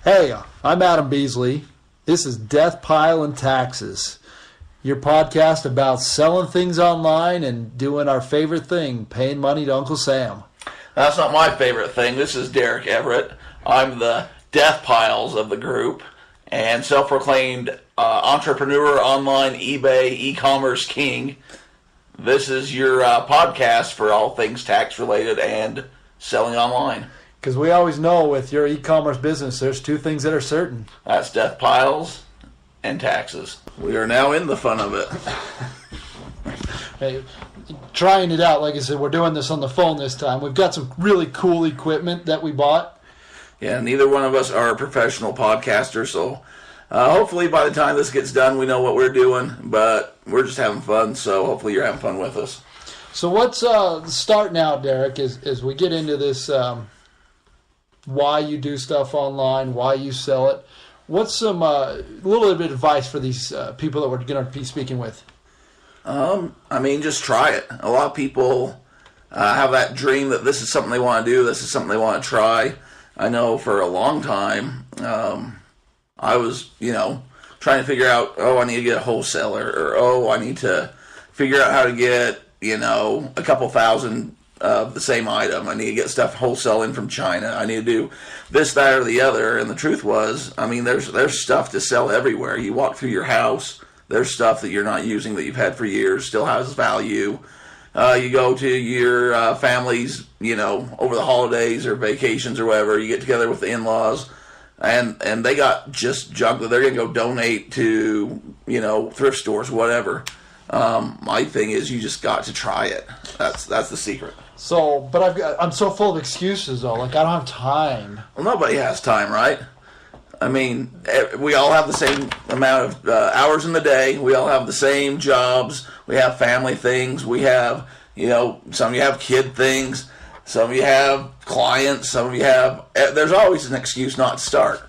Hey, I'm Adam Beasley. This is Deathpile and Taxes, your podcast about selling things online and doing our favorite thing, paying money to Uncle Sam. That's not my favorite thing. This is Derek Everett. I'm the Deathpiles of the group and self-proclaimed entrepreneur, online eBay e-commerce king. This is your podcast for all things tax-related and selling online. Because we always know with your e-commerce business, there's two things that are certain. That's Deathpiles and taxes. We are now in the fun of it. Hey, trying it out, like I said, we're doing this on the phone this time. We've got some really cool equipment that we bought. Yeah, neither one of us are professional podcasters, so hopefully by the time this gets done, we know what we're doing, but we're just having fun, so hopefully you're having fun with us. So what's starting out, Derek, as we get into this, why you do stuff online, why you sell it. What's some little bit of advice for these people that we're going to be speaking with? Just try it. A lot of people have that dream that this is something they want to do, this is something they want to try. I know for a long time, I was, trying to figure out, I need to get a wholesaler, or, I need to figure out how to get, a couple thousand of the same item. I need to get stuff wholesaling from China. I need to do this, that, or the other. And the truth was, there's stuff to sell everywhere. You walk through your house, there's stuff that you're not using that you've had for years, still has value. You go to your family's, over the holidays or vacations or whatever, you get together with the in-laws, and they got just junk that they're going to go donate to, thrift stores, whatever. My thing is you just got to try it. That's the secret. So, but I'm so full of excuses though. Like I don't have time. Well, nobody has time, right? We all have the same amount of hours in the day. We all have the same jobs. We have family things. We have, some of you have kid things. Some of you have clients. Some of you have. There's always an excuse not to start.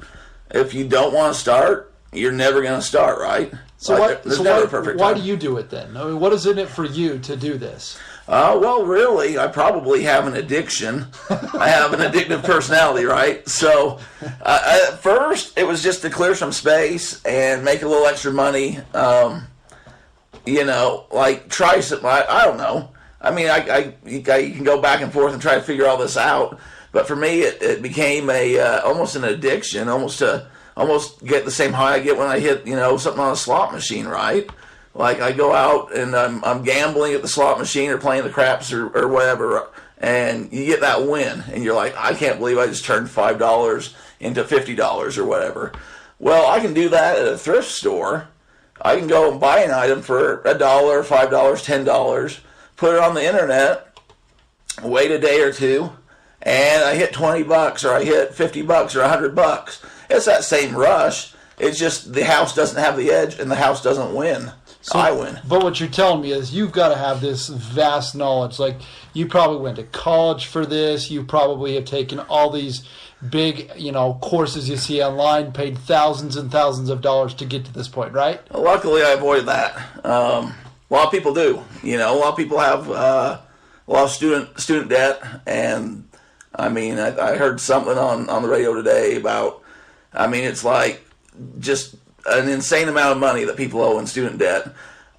If you don't want to start, you're never going to start, right? So why do you do it then? What is in it for you to do this? Well, really, I probably have an addiction. I have an addictive personality, right? So, at first, it was just to clear some space and make a little extra money. Try something. I don't know. You can go back and forth and try to figure all this out. But for me, it became almost an addiction, almost get the same high I get when I hit, something on a slot machine, right? Like I go out and I'm gambling at the slot machine or playing the craps or whatever, and you get that win, and you're like, I can't believe I just turned $5 into $50 or whatever. Well, I can do that at a thrift store. I can go and buy an item for $1, $5, $10, put it on the internet, wait a day or two, and I hit $20 or I hit $50 or $100. It's that same rush. It's just the house doesn't have the edge and the house doesn't win. So, I win. But what you're telling me is you've got to have this vast knowledge. Like you probably went to college for this. You probably have taken all these big, courses you see online, paid thousands and thousands of dollars to get to this point, right? Well, luckily, I avoided that. A lot of people do. A lot of people have a lot of student debt, and I heard something on the radio today about. It's like just an insane amount of money that people owe in student debt.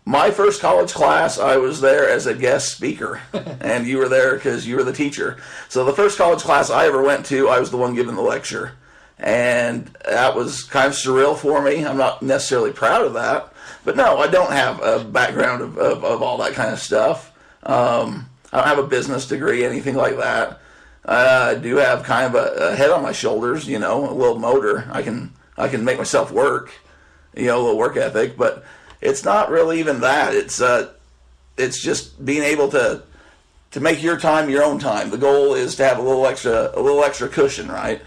My first college class, I was there as a guest speaker, and you were there because you were the teacher. So the first college class I ever went to, I was the one giving the lecture. And that was kind of surreal for me. I'm not necessarily proud of that. But no, I don't have a background of all that kind of stuff. I don't have a business degree, anything like that. I do have kind of a head on my shoulders, a little motor. I can make myself work, a little work ethic, but it's not really even that. It's just being able to make your time your own time. The goal is to have a little extra cushion, right?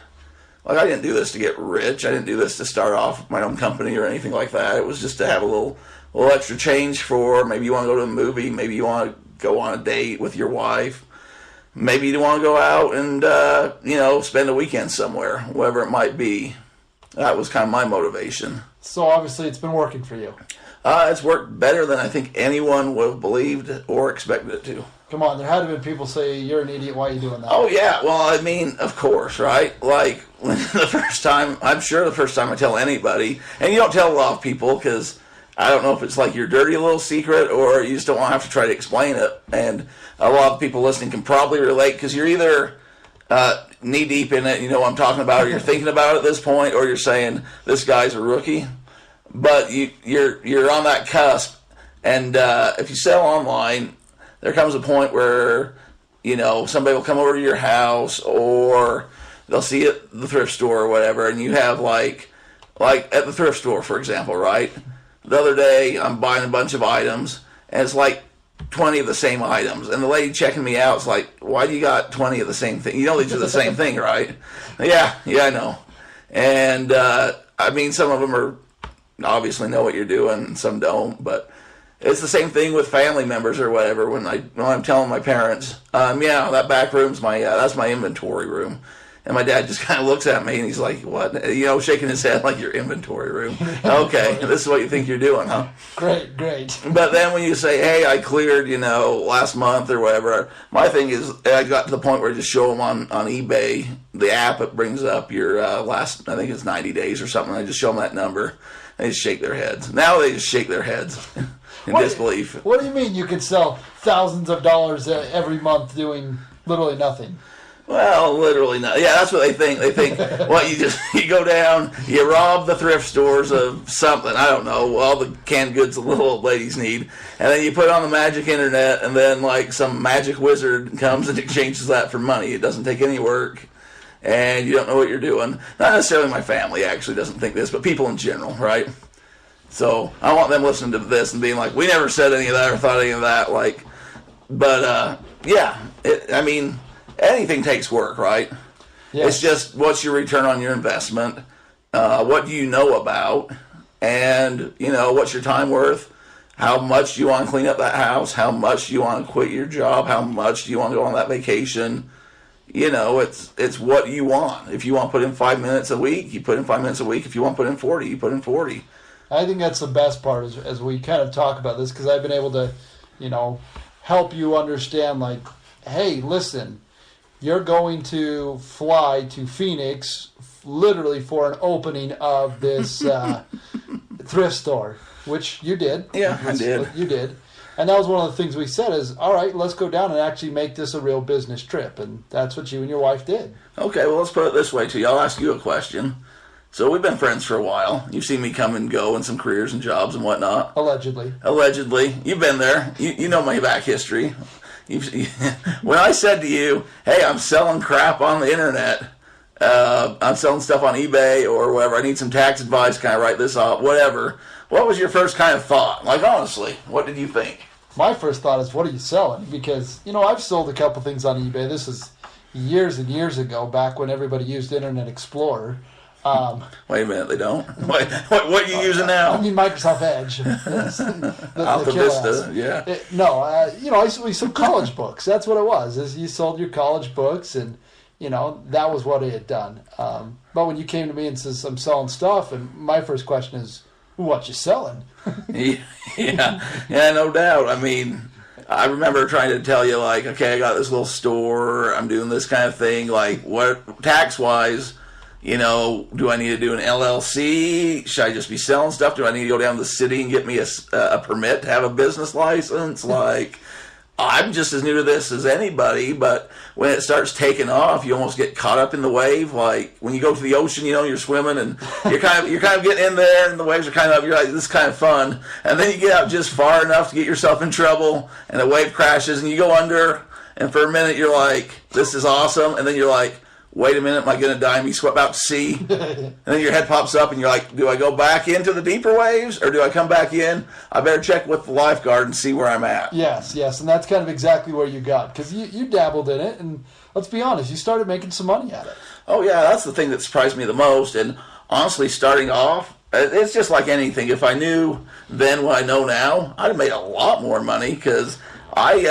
Like I didn't do this to get rich. I didn't do this to start off my own company or anything like that. It was just to have a little extra change for maybe you want to go to a movie, maybe you want to go on a date with your wife. Maybe you want to go out and, spend a weekend somewhere, whatever it might be. That was kind of my motivation. So obviously it's been working for you. It's worked better than I think anyone would have believed or expected it to. Come on, there had to have been people say, you're an idiot, why are you doing that? Oh, yeah. Well, I mean, of course, right? Like, when the first time I tell anybody, and you don't tell a lot of people because I don't know if it's like your dirty little secret or you just don't want to have to try to explain it. And a lot of people listening can probably relate because you're either knee deep in it, you know what I'm talking about, or you're thinking about it at this point, or you're saying, this guy's a rookie. But you're on that cusp. And if you sell online, there comes a point where, you know, somebody will come over to your house or they'll see it at the thrift store or whatever, and you have like at the thrift store, for example, right? The other day, I'm buying a bunch of items, and it's like 20 of the same items. And the lady checking me out is like, why do you got 20 of the same thing? You know these are the same thing, right? Yeah, I know. And, I mean, some of them are obviously know what you're doing, and some don't, but it's the same thing with family members or whatever. When I'm telling my parents, yeah, that back room's that's my inventory room. And my dad just kind of looks at me and he's like, what? You know, shaking his head like, your inventory room. Okay, this is what you think you're doing, huh? Great. But then when you say, hey, I cleared, you know, last month or whatever, my thing is I got to the point where I just show them on eBay, the app, it brings up your last, I think it's 90 days or something. I just show them that number. They just shake their heads. Now they just shake their heads in disbelief. What do you mean you can sell thousands of dollars every month doing literally nothing? Well, literally not. Yeah, that's what they think. They think, well, you go down, you rob the thrift stores of something. I don't know, all the canned goods the little old ladies need, and then you put it on the magic internet, and then like some magic wizard comes and exchanges that for money. It doesn't take any work, and you don't know what you're doing. Not necessarily my family actually doesn't think this, but people in general, right? So I want them listening to this and being like, we never said any of that or thought any of that. Like, but yeah, I mean, anything takes work, right? Yes. It's just what's your return on your investment? What do you know about? And, you know, what's your time worth? How much do you want to clean up that house? How much do you want to quit your job? How much do you want to go on that vacation? You know, it's what you want. If you want to put in 5 minutes a week, you put in 5 minutes a week. If you want to put in 40, you put in 40. I think that's the best part as we kind of talk about this, because I've been able to, you know, help you understand, like, hey, listen, you're going to fly to Phoenix literally for an opening of this thrift store, which you did. Yeah, I did. You did. And that was one of the things we said is, all right, let's go down and actually make this a real business trip. And that's what you and your wife did. Okay, well, let's put it this way to you. I'll ask you a question. So we've been friends for a while. You've seen me come and go in some careers and jobs and whatnot. Allegedly. You've been there. You know my back history. When I said to you, hey, I'm selling crap on the internet, I'm selling stuff on eBay or whatever, I need some tax advice, can I write this off, whatever, what was your first kind of thought? Like, honestly, what did you think? My first thought is, what are you selling? Because, you know, I've sold a couple things on eBay. This is years and years ago, back when everybody used Internet Explorer. Wait a minute, they don't? What are you using now? I mean, Microsoft Edge. Alta Vista, yeah. We sold college books. That's what it was. Is you sold your college books, and, you know, that was what it had done. But when you came to me and says, I'm selling stuff, and my first question is, what you selling? yeah, no doubt. I mean, I remember trying to tell you, like, okay, I got this little store, I'm doing this kind of thing, like, what, tax-wise, you know, do I need to do an LLC? Should I just be selling stuff? Do I need to go down to the city and get me a permit to have a business license? Like, I'm just as new to this as anybody, but when it starts taking off, you almost get caught up in the wave. Like when you go to the ocean, you know, you're swimming and you're kind of getting in there, and the waves are kind of, you're like, this is kind of fun. And then you get out just far enough to get yourself in trouble, and the wave crashes, and you go under, and for a minute you're like, this is awesome, and then you're like, wait a minute, am I going to die and be swept out to sea? And then your head pops up and you're like, do I go back into the deeper waves or do I come back in? I better check with the lifeguard and see where I'm at. Yes, and that's kind of exactly where you got, because you dabbled in it, and let's be honest, you started making some money at it. Oh, yeah, that's the thing that surprised me the most. And honestly, starting off, it's just like anything. If I knew then what I know now, I'd have made a lot more money, because I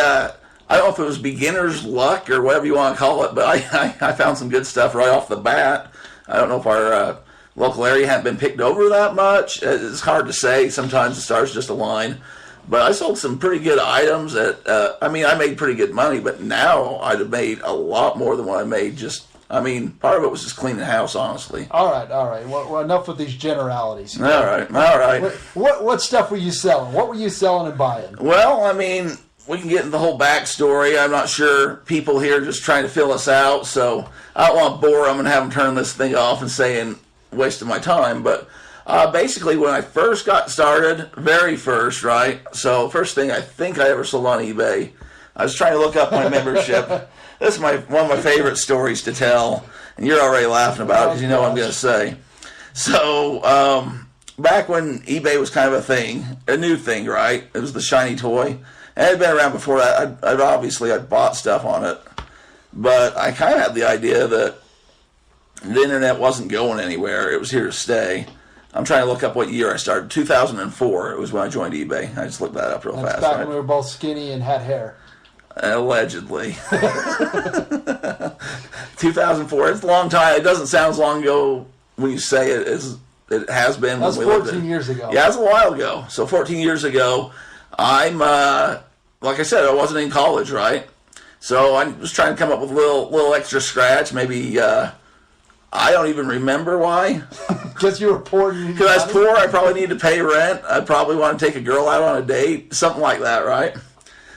don't know if it was beginner's luck or whatever you want to call it, but I found some good stuff right off the bat. I don't know if our local area hadn't been picked over that much. It's hard to say. Sometimes the stars just align. But I sold some pretty good items I made pretty good money, but now I'd have made a lot more than what I made part of it was just cleaning the house, honestly. All right. Well, enough with these generalities. All right. What stuff were you selling? What were you selling and buying? Well, we can get into the whole backstory. I'm not sure people here are just trying to fill us out, so I don't want to bore them and have them turn this thing off and saying wasting my time. But basically, when I first got started, very first, right? So first thing I think I ever sold on eBay, I was trying to look up my membership. This is one of my favorite stories to tell, and you're already laughing about it because you know what I'm going to say. So back when eBay was kind of a thing, a new thing, right? It was the shiny toy. And it had been around before that. I'd bought stuff on it. But I kind of had the idea that the internet wasn't going anywhere. It was here to stay. I'm trying to look up what year I started. 2004. It was when I joined eBay. I just looked that up real fast. Back when we were both skinny and had hair. Allegedly. 2004. It's a long time. It doesn't sound as long ago when you say it as it has been. That was 14 years ago. Yeah, that's a while ago. So 14 years ago, I'm, like I said, I wasn't in college, right? So I was trying to come up with a little extra scratch. Maybe, I don't even remember why. Because you were poor. Because I was poor, I probably needed to pay rent. I probably want to take a girl out on a date. Something like that, right?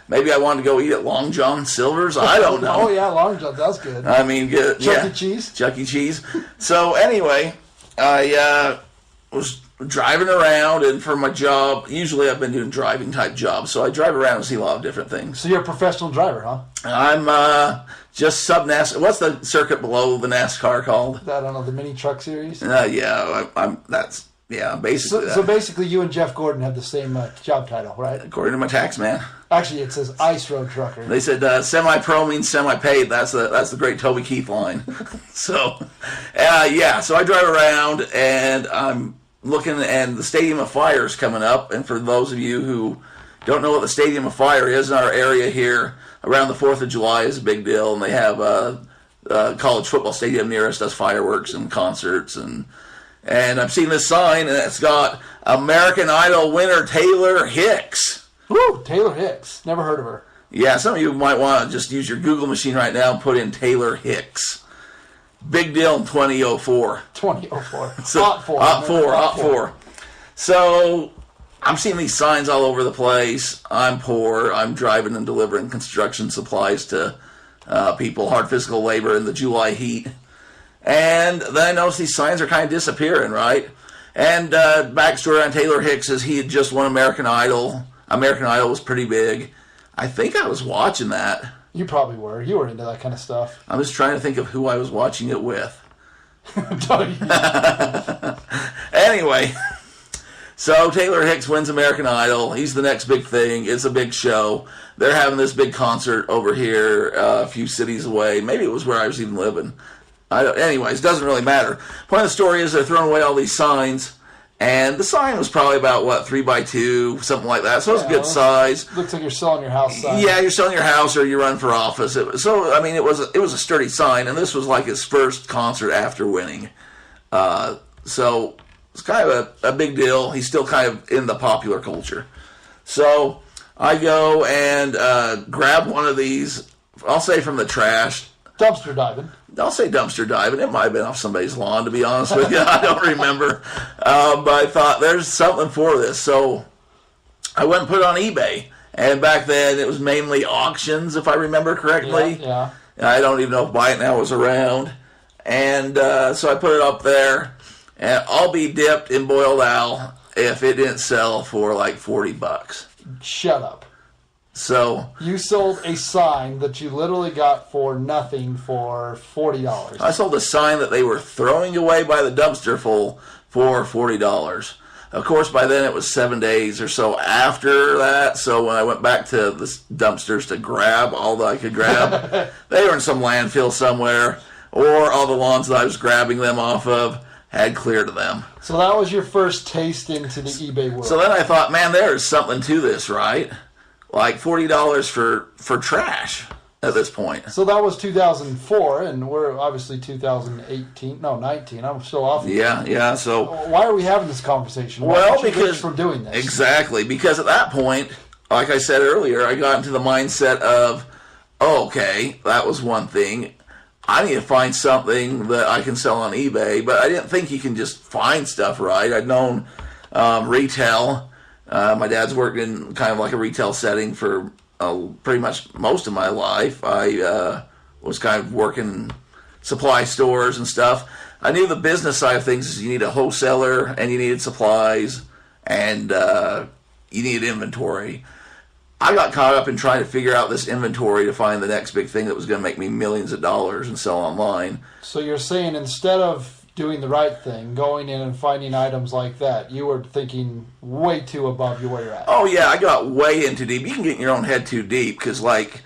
Maybe I wanted to go eat at Long John Silver's. I don't know. Oh, yeah, Long John. That's good. Good. Chuck E. Cheese? Chuck E. Cheese. So anyway, I was driving around, and for my job, usually I've been doing driving type jobs, so I drive around and see a lot of different things. So you're a professional driver, huh? I'm just sub-NASCAR. What's the circuit below the NASCAR called? I don't know, the mini truck series? Basically So basically you and Jeff Gordon have the same job title, right? according to my tax man. Actually, it says ice road trucker. They said semi-pro means semi-paid. That's the great Toby Keith line. So I drive around, and I'm looking, and the Stadium of Fire is coming up. And for those of you who don't know what the Stadium of Fire is, in our area here, around the 4th of July is a big deal, and they have a college football stadium near us does fireworks and concerts, and I've seen this sign, and it's got American Idol winner Taylor Hicks. Woo, Taylor Hicks. Never heard of her. Yeah, some of you might want to just use your Google machine right now and put in Taylor Hicks. Big deal in 2004. 2004. So, OP4. So I'm seeing these signs all over the place. I'm poor. I'm driving and delivering construction supplies to people, hard physical labor in the July heat. And then I noticed these signs are kind of disappearing, right? And backstory on Taylor Hicks is he had just won American Idol. American Idol was pretty big. I think I was watching that. You probably were. You were into that kind of stuff. I'm just trying to think of who I was watching it with. Anyway, so Taylor Hicks wins American Idol. He's the next big thing. It's a big show. They're having this big concert over here a few cities away. Maybe it was where I was even living. Anyways, it doesn't really matter. Point of the story is they're throwing away all these signs. And the sign was probably about, 3x2, something like that. So it was a good size. Looks like you're selling your house sign. Yeah, you're selling your house or you run for office. It was a sturdy sign, and this was like his first concert after winning. So it's kind of a big deal. He's still kind of in the popular culture. So I go and grab one of these, I'll say from the trash. Dumpster diving. I'll say dumpster diving. It might have been off somebody's lawn, to be honest with you. I don't remember. But I thought, there's something for this. So I went and put it on eBay. And back then, it was mainly auctions, if I remember correctly. Yeah. I don't even know if Buy It Now was around. And so I put it up there. And I'll be dipped in boiled owl if it didn't sell for like $40. Shut up. So you sold a sign that you literally got for nothing for $40. I sold a sign that they were throwing away by the dumpster full for $40. Of course, by then it was 7 days or so after that. So when I went back to the dumpsters to grab all that I could grab, they were in some landfill somewhere, or all the lawns that I was grabbing them off of had cleared them. So that was your first taste into the eBay world. So then I thought, man, there is something to this, right? Like $40 for trash. at this point. So that was 2004, and we're obviously 2018. No, 19. I'm still off. Yeah. So why are we having this conversation? Why well, aren't you because rich for doing this. Exactly, because at that point, like I said earlier, I got into the mindset of, oh, okay, that was one thing. I need to find something that I can sell on eBay, but I didn't think you can just find stuff, right? I'd known retail. My dad's worked in kind of like a retail setting for pretty much most of my life. I was kind of working supply stores and stuff. I knew the business side of things is you need a wholesaler and you needed supplies and you needed inventory. I got caught up in trying to figure out this inventory to find the next big thing that was going to make me millions of dollars and sell online. So you're saying instead of doing the right thing, going in and finding items like that, you were thinking way too above where you're at. Oh, yeah, I got way in too deep. You can get in your own head too deep because, like,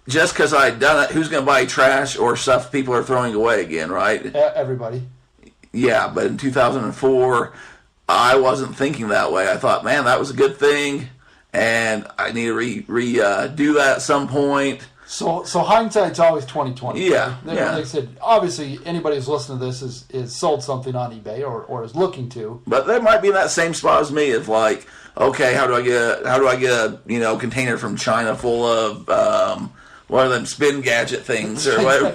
just because I had done it, who's going to buy trash or stuff people are throwing away again, right? Everybody. Yeah, but in 2004, I wasn't thinking that way. I thought, man, that was a good thing, and I need to do that at some point. So hindsight's always 20/20. Yeah, Like yeah. I said, obviously anybody who's listening to this is sold something on eBay or is looking to. But they might be in that same spot as me of like, okay, how do I get a container from China full of one of them spin gadget things or whatever, or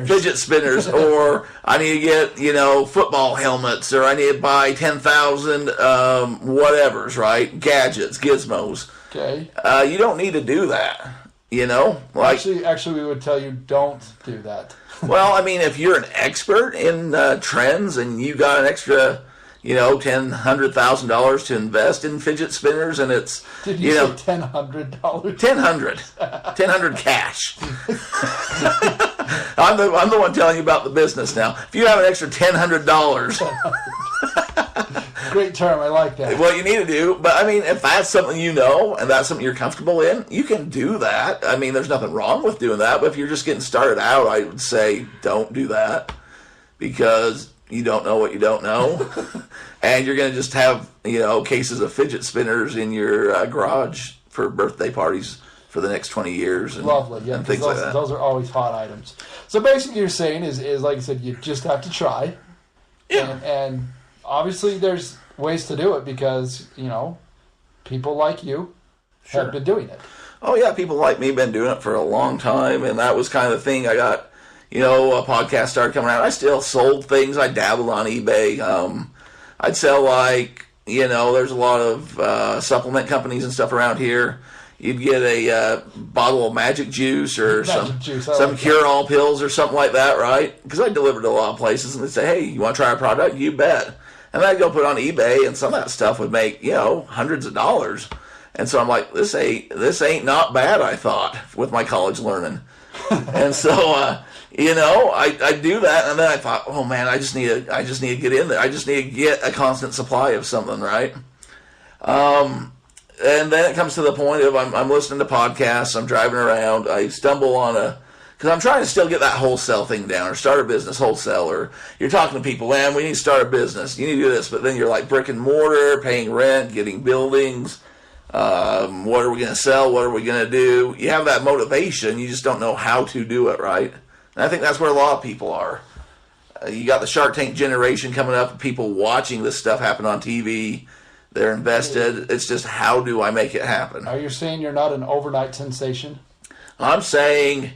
fidget spinners, or I need to get football helmets, or I need to buy 10,000 whatevers, right? Gadgets, gizmos. Okay. You don't need to do that. Actually, we would tell you don't do that. Well, I mean, if you're an expert in trends and you got an extra, $100,000 to invest in fidget spinners, and it's Did you say $100? $1,000 cash. I'm the one telling you about the business now. If you have an extra $1,000. Great term, I like that. What you need to do, but I mean, if that's something and that's something you're comfortable in, you can do that. I mean, there's nothing wrong with doing that, but if you're just getting started out, I would say don't do that because you don't know what you don't know, and you're going to just have cases of fidget spinners in your garage for birthday parties for the next 20 years. Lovely, yeah, and things like that. Those are always hot items. So basically, you're saying is like I said, you just have to try. Yeah. And obviously, there's ways to do it because people like you have been doing it. Oh yeah, people like me have been doing it for a long time, and that was kind of the thing. I got a podcast started coming out. I still sold things. I dabbled on eBay. I'd sell there's a lot of supplement companies and stuff around here. You'd get a bottle of magic juice or some cure-all pills or something like that, right? Because I delivered to a lot of places, and they'd say, hey, you want to try a product? You bet. And I'd go put it on eBay, and some of that stuff would make, hundreds of dollars. And so I'm like, this ain't not bad, I thought, with my college learning. And so, I do that, and then I thought, oh man, I just need to get in there. I just need to get a constant supply of something, right? And then it comes to the point of I'm listening to podcasts, I'm driving around, I stumble on because I'm trying to still get that wholesale thing down, or start a business wholesale, or you're talking to people, man, we need to start a business, you need to do this, but then you're like brick and mortar, paying rent, getting buildings, what are we going to sell, what are we going to do? You have that motivation, you just don't know how to do it, right? And I think that's where a lot of people are. You got the Shark Tank generation coming up, people watching this stuff happen on TV. They're invested. It's just, how do I make it happen? Are you saying you're not an overnight sensation? I'm saying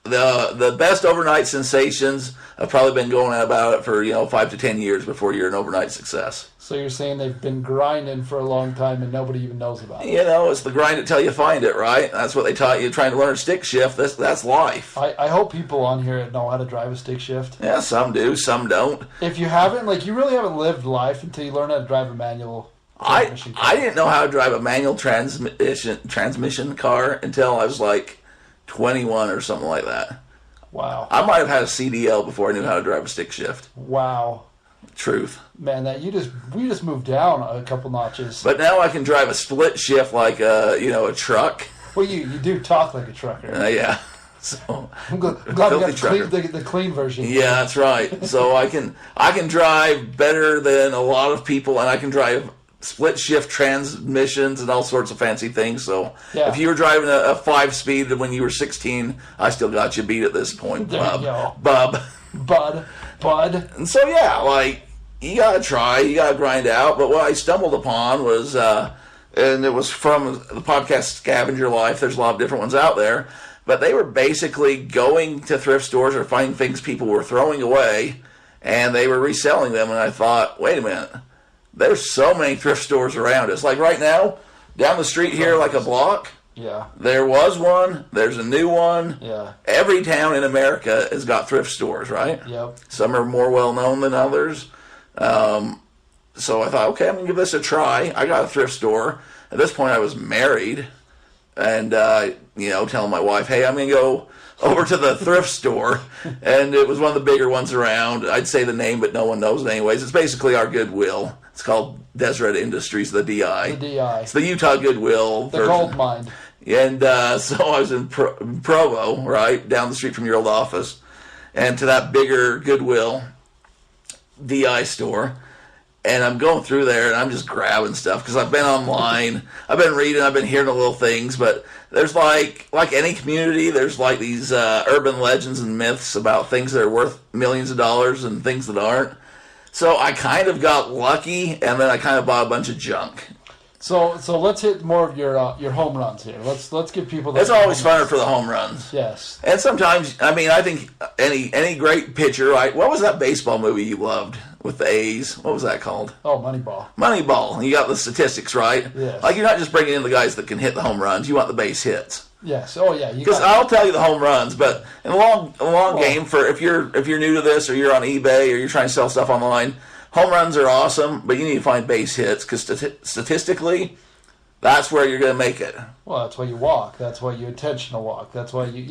the best overnight sensations have probably been going about it for 5 to 10 years before you're an overnight success. So you're saying they've been grinding for a long time and nobody even knows about it? It's the grind it till you find it, right? That's what they taught you trying to learn stick shift. That's life. I hope people on here know how to drive a stick shift. Yeah, some do, some don't. If you haven't, you really haven't lived life until you learn how to drive a manual. I didn't know how to drive a manual transmission car until I was 21 or something like that. Wow. I might have had a CDL before I knew how to drive a stick shift. Wow. Truth. Man, we just moved down a couple notches. But now I can drive a split shift like a truck. Well, you do talk like a trucker. Yeah. So I'm glad we got the clean version. Yeah, that's right. So I can drive better than a lot of people, and I can drive split shift transmissions and all sorts of fancy things. So Yeah. if you were driving a 5-speed when you were 16, I still got you beat at this point, There you go. Bub. Bud. And so, yeah, like, you gotta try, you gotta grind out. But what I stumbled upon was, and it was from the podcast Scavenger Life. There's a lot of different ones out there. But they were basically going to thrift stores or finding things people were throwing away, and they were reselling them. And I thought, wait a minute, there's so many thrift stores around us. Like right now, down the street here, like a block, Yeah. there was one, there's a new one. Yeah. Every town in America has got thrift stores, right? Yep. Some are more well-known than others. So I thought, okay, I'm going to give this a try. I got a thrift store. At this point, I was married. And, telling my wife, hey, I'm going to go over to the thrift store. And it was one of the bigger ones around. I'd say the name, but no one knows it anyways. It's basically our Goodwill. It's called Deseret Industries, the DI. The DI. It's the Utah Goodwill. The gold mine. And so I was in Provo, right, down the street from your old office, and to that bigger Goodwill DI store. And I'm going through there, and I'm just grabbing stuff because I've been online, I've been reading, I've been hearing the little things. But there's like any community, there's like these urban legends and myths about things that are worth millions of dollars and things that aren't. So I kind of got lucky, and then I kind of bought a bunch of junk. So let's hit more of your home runs here. Let's give people. It's always funner for the home runs. Yes. And sometimes, I mean, I think any great pitcher, right? What was that baseball movie you loved with the A's? What was that called? Oh, Moneyball. Moneyball. You got the statistics, right? Yes. Like, you're not just bringing in the guys that can hit the home runs. You want the base hits. Yes. Oh, yeah. Because I'll tell you the home runs, but in the long game, for if you're new to this, or you're on eBay, or you're trying to sell stuff online, home runs are awesome, but you need to find base hits because statistically, that's where you're going to make it. Well, that's why you walk. That's why you intentional walk. That's why you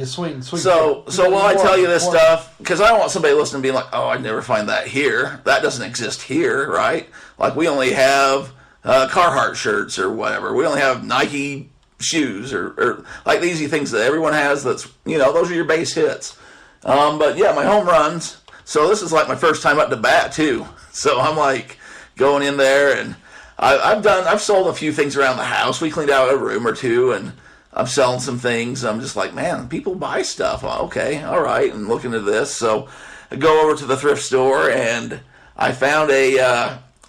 swing. So while I tell you this stuff, because I don't want somebody listening being like, oh, I'd never find that here. That doesn't exist here, right? Like, we only have Carhartt shirts or whatever. We only have Nike shoes or like the easy things that everyone has. That's, those are your base hits. But yeah, my home runs. So this is like my first time up to bat too. So I'm like going in there, and I've sold a few things around the house. We cleaned out a room or two, and I'm selling some things. I'm just like, man, people buy stuff. Well, okay, all right. And looking at this, so I go over to the thrift store, and I found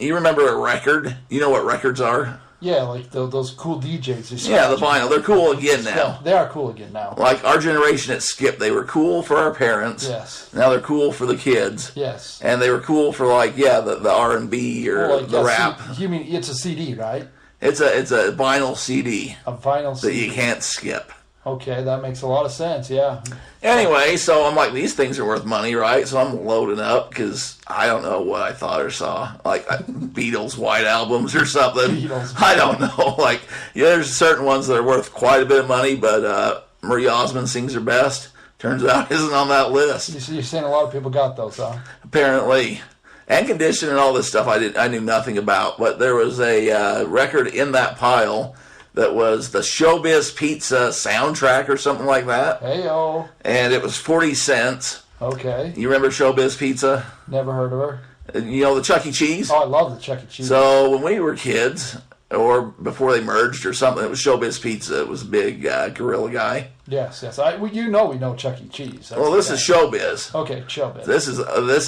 you remember a record? You know what records are? Yeah, like those cool DJs. Yeah, the vinyl. They're cool again now. Yeah, they are cool again now. Like our generation at Skip, they were cool for our parents. Yes. Now they're cool for the kids. Yes. And they were cool for the R&B or the rap. You mean it's a CD, right? It's a vinyl CD. A vinyl CD. That you can't skip. Okay, that makes a lot of sense, yeah. Anyway, so I'm like, these things are worth money, right? So I'm loading up because I don't know what I thought or saw. Like Beatles White Albums or something. Beatles. I don't know. Like, there's certain ones that are worth quite a bit of money, but Marie Osmond Sings Her Best, turns out, isn't on that list. You're saying a lot of people got those, huh? Apparently. And Condition and all this stuff I knew nothing about. But there was a record in that pile that was the Showbiz Pizza soundtrack or something like that. Hey-o. And it was 40 cents. Okay. You remember Showbiz Pizza? Never heard of her. You know the Chuck E. Cheese? Oh, I love the Chuck E. Cheese. So when we were kids, or before they merged or something, it was Showbiz Pizza. It was a big gorilla guy. Yes. We know Chuck E. Cheese. Well, this is Showbiz. Okay, Showbiz. This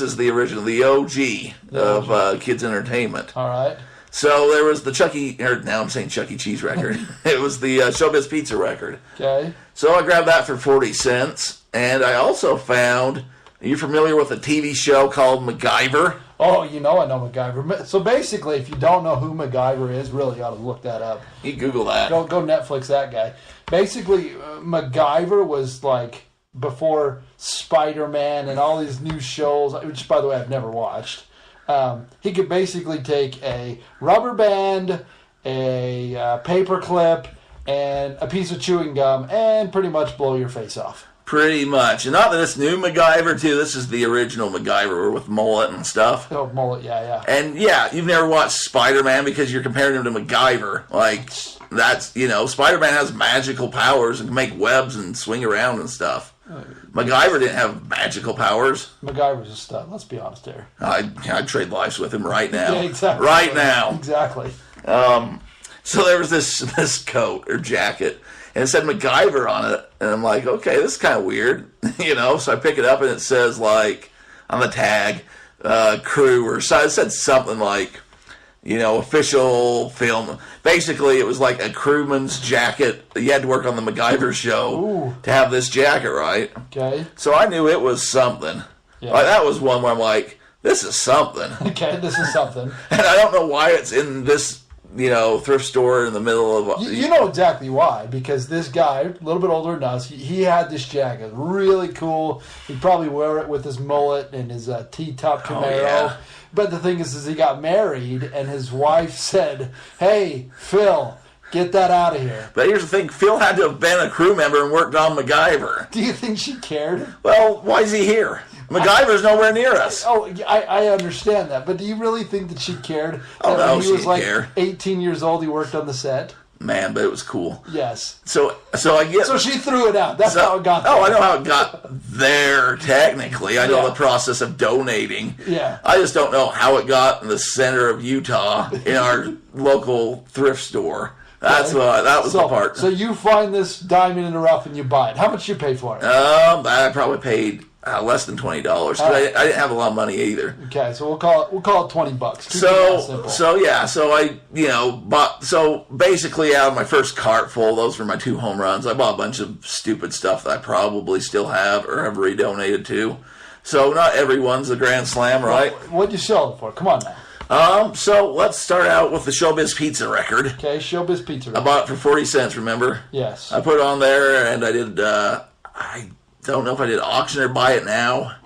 is the original, the OG of kids entertainment. All right. So there was the now I'm saying Chuck E. Cheese record. It was the Showbiz Pizza record. Okay. So I grabbed that for 40 cents. And I also found, are you familiar with a TV show called MacGyver? Oh, I know MacGyver. So basically, if you don't know who MacGyver is, really ought to look that up. You Google that. Go Netflix that guy. Basically, MacGyver was like before Spider-Man and all these new shows, which, by the way, I've never watched. He could basically take a rubber band, a paper clip, and a piece of chewing gum and pretty much blow your face off. Pretty much. And not that it's new MacGyver, too. This is the original MacGyver with mullet and stuff. Oh, mullet, yeah. And, yeah, you've never watched Spider-Man because you're comparing him to MacGyver. Like, that's, Spider-Man has magical powers and can make webs and swing around and stuff. MacGyver didn't have magical powers. MacGyver's a stud. Let's be honest here. I'd trade lives with him right now. Yeah, exactly. Right now. Exactly. So there was this coat or jacket, and it said MacGyver on it, and I'm like, okay, this is kind of weird, So I pick it up, and it says like on the tag, crew, or so it said something like, official film. Basically, it was like a crewman's jacket. You had to work on the MacGyver show to have this jacket, right? Okay. So I knew it was something. Yeah. Like, that was one where I'm like, this is something. Okay, this is something. And I don't know why it's in this, thrift store in the middle of... You know exactly why, because this guy, a little bit older than us, he had this jacket. Really cool. He'd probably wear it with his mullet and his T-top Camaro. Oh, yeah. But the thing is he got married, and his wife said, hey, Phil, get that out of here. But here's the thing. Phil had to have been a crew member and worked on MacGyver. Do you think she cared? Well, why is he here? MacGyver's nowhere near us. Oh, I understand that. But do you really think that she cared? Oh, that no, when he she was didn't like care. 18 years old, he worked on the set? Man, but it was cool. Yes. So I get... So she threw it out. That's how it got there. Oh, I know how it got there, technically. I know the process of donating. Yeah. I just don't know how it got in the center of Utah in our local thrift store. That was the part. So you find this diamond in the rough and you buy it. How much you pay for it? I probably paid less than $20 because I didn't have a lot of money either. Okay, so we'll call it $20. So I bought. So basically, out of my first cart full, those were my 2 home runs. I bought a bunch of stupid stuff that I probably still have or have redonated to. So not everyone's a grand slam, right? What'd you sell it for? Come on now. So let's start out with the Showbiz Pizza record. Okay, Showbiz Pizza record. I bought it for 40 cents, remember? Yes. I put it on there, and I did, I don't know if I did auction or buy it now.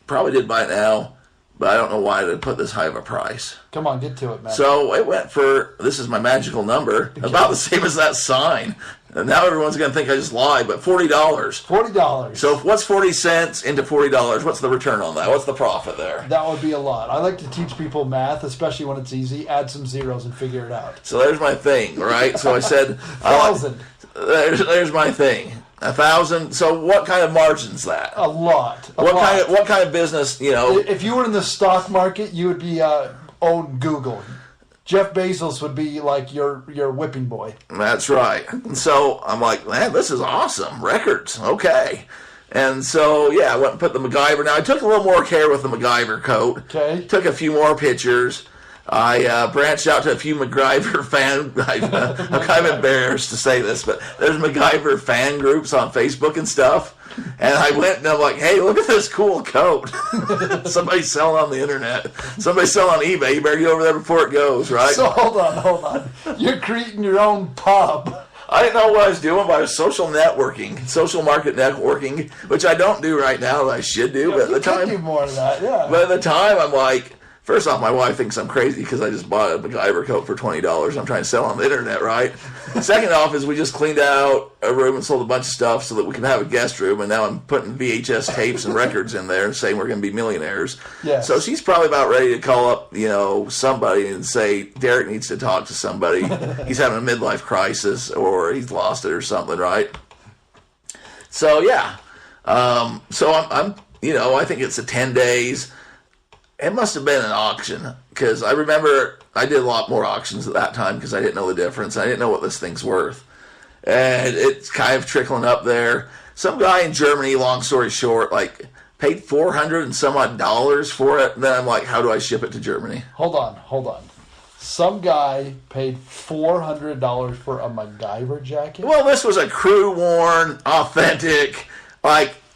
Probably did buy it now, but I don't know why I put this high of a price. Come on, get to it, man. So it went for, this is my magical number, about the same as that sign. And now everyone's going to think I just lied, but $40. $40. So what's 40 cents into $40? What's the return on that? What's the profit there? That would be a lot. I like to teach people math, especially when it's easy. Add some zeros and figure it out. So there's my thing, right? So I said... 1,000. There's my thing. 1,000. So what kind of margin's that? A lot. What kind of business, If you were in the stock market, you would be own Google. Jeff Bezos would be like your whipping boy. That's right. And so I'm like, man, this is awesome. Records. Okay. And so, I went and put the MacGyver. Now, I took a little more care with the MacGyver coat. Okay. Took a few more pictures. I branched out to a few MacGyver fan... I'm kind of embarrassed to say this, but there's MacGyver fan groups on Facebook and stuff. And I went and I'm like, hey, look at this cool coat. Somebody's selling on the internet. Somebody's selling on eBay. You better get over there before it goes, right? So hold on. You're creating your own pub. I didn't know what I was doing, but I was social market networking, which I don't do right now that I should do. But at the time, do more of that, yeah. But at the time, I'm like, first off, my wife thinks I'm crazy because I just bought a MacGyver coat for $20. I'm trying to sell on the internet, right? Second off is we just cleaned out a room and sold a bunch of stuff so that we can have a guest room, and now I'm putting VHS tapes and records in there and saying we're going to be millionaires. Yes. So she's probably about ready to call up, somebody and say, Derek needs to talk to somebody. He's having a midlife crisis or he's lost it or something, right? So, so I'm I think it's 10 days. It must have been an auction because I remember I did a lot more auctions at that time because I didn't know the difference. I didn't know what this thing's worth. And it's kind of trickling up there. Some guy in Germany, long story short, paid $400 and some odd dollars for it. And then I'm like, how do I ship it to Germany? Hold on. Some guy paid $400 for a MacGyver jacket? Well, this was a crew-worn, authentic,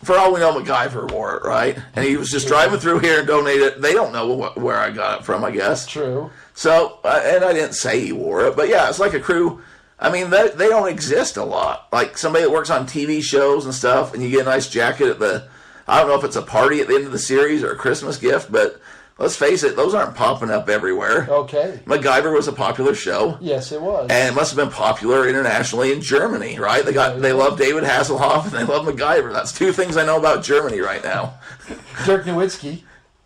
for all we know, MacGyver wore it, right? And he was just driving through here and donated it. They don't know where I got it from, I guess. That's true. So, and I didn't say he wore it, but it's like a crew. I mean, they don't exist a lot. Like somebody that works on TV shows and stuff, and you get a nice jacket at I don't know if it's a party at the end of the series or a Christmas gift, but let's face it, those aren't popping up everywhere. Okay. MacGyver was a popular show. Yes, it was. And it must have been popular internationally in Germany, right? They love David Hasselhoff and they love MacGyver. That's 2 things I know about Germany right now. Dirk Nowitzki.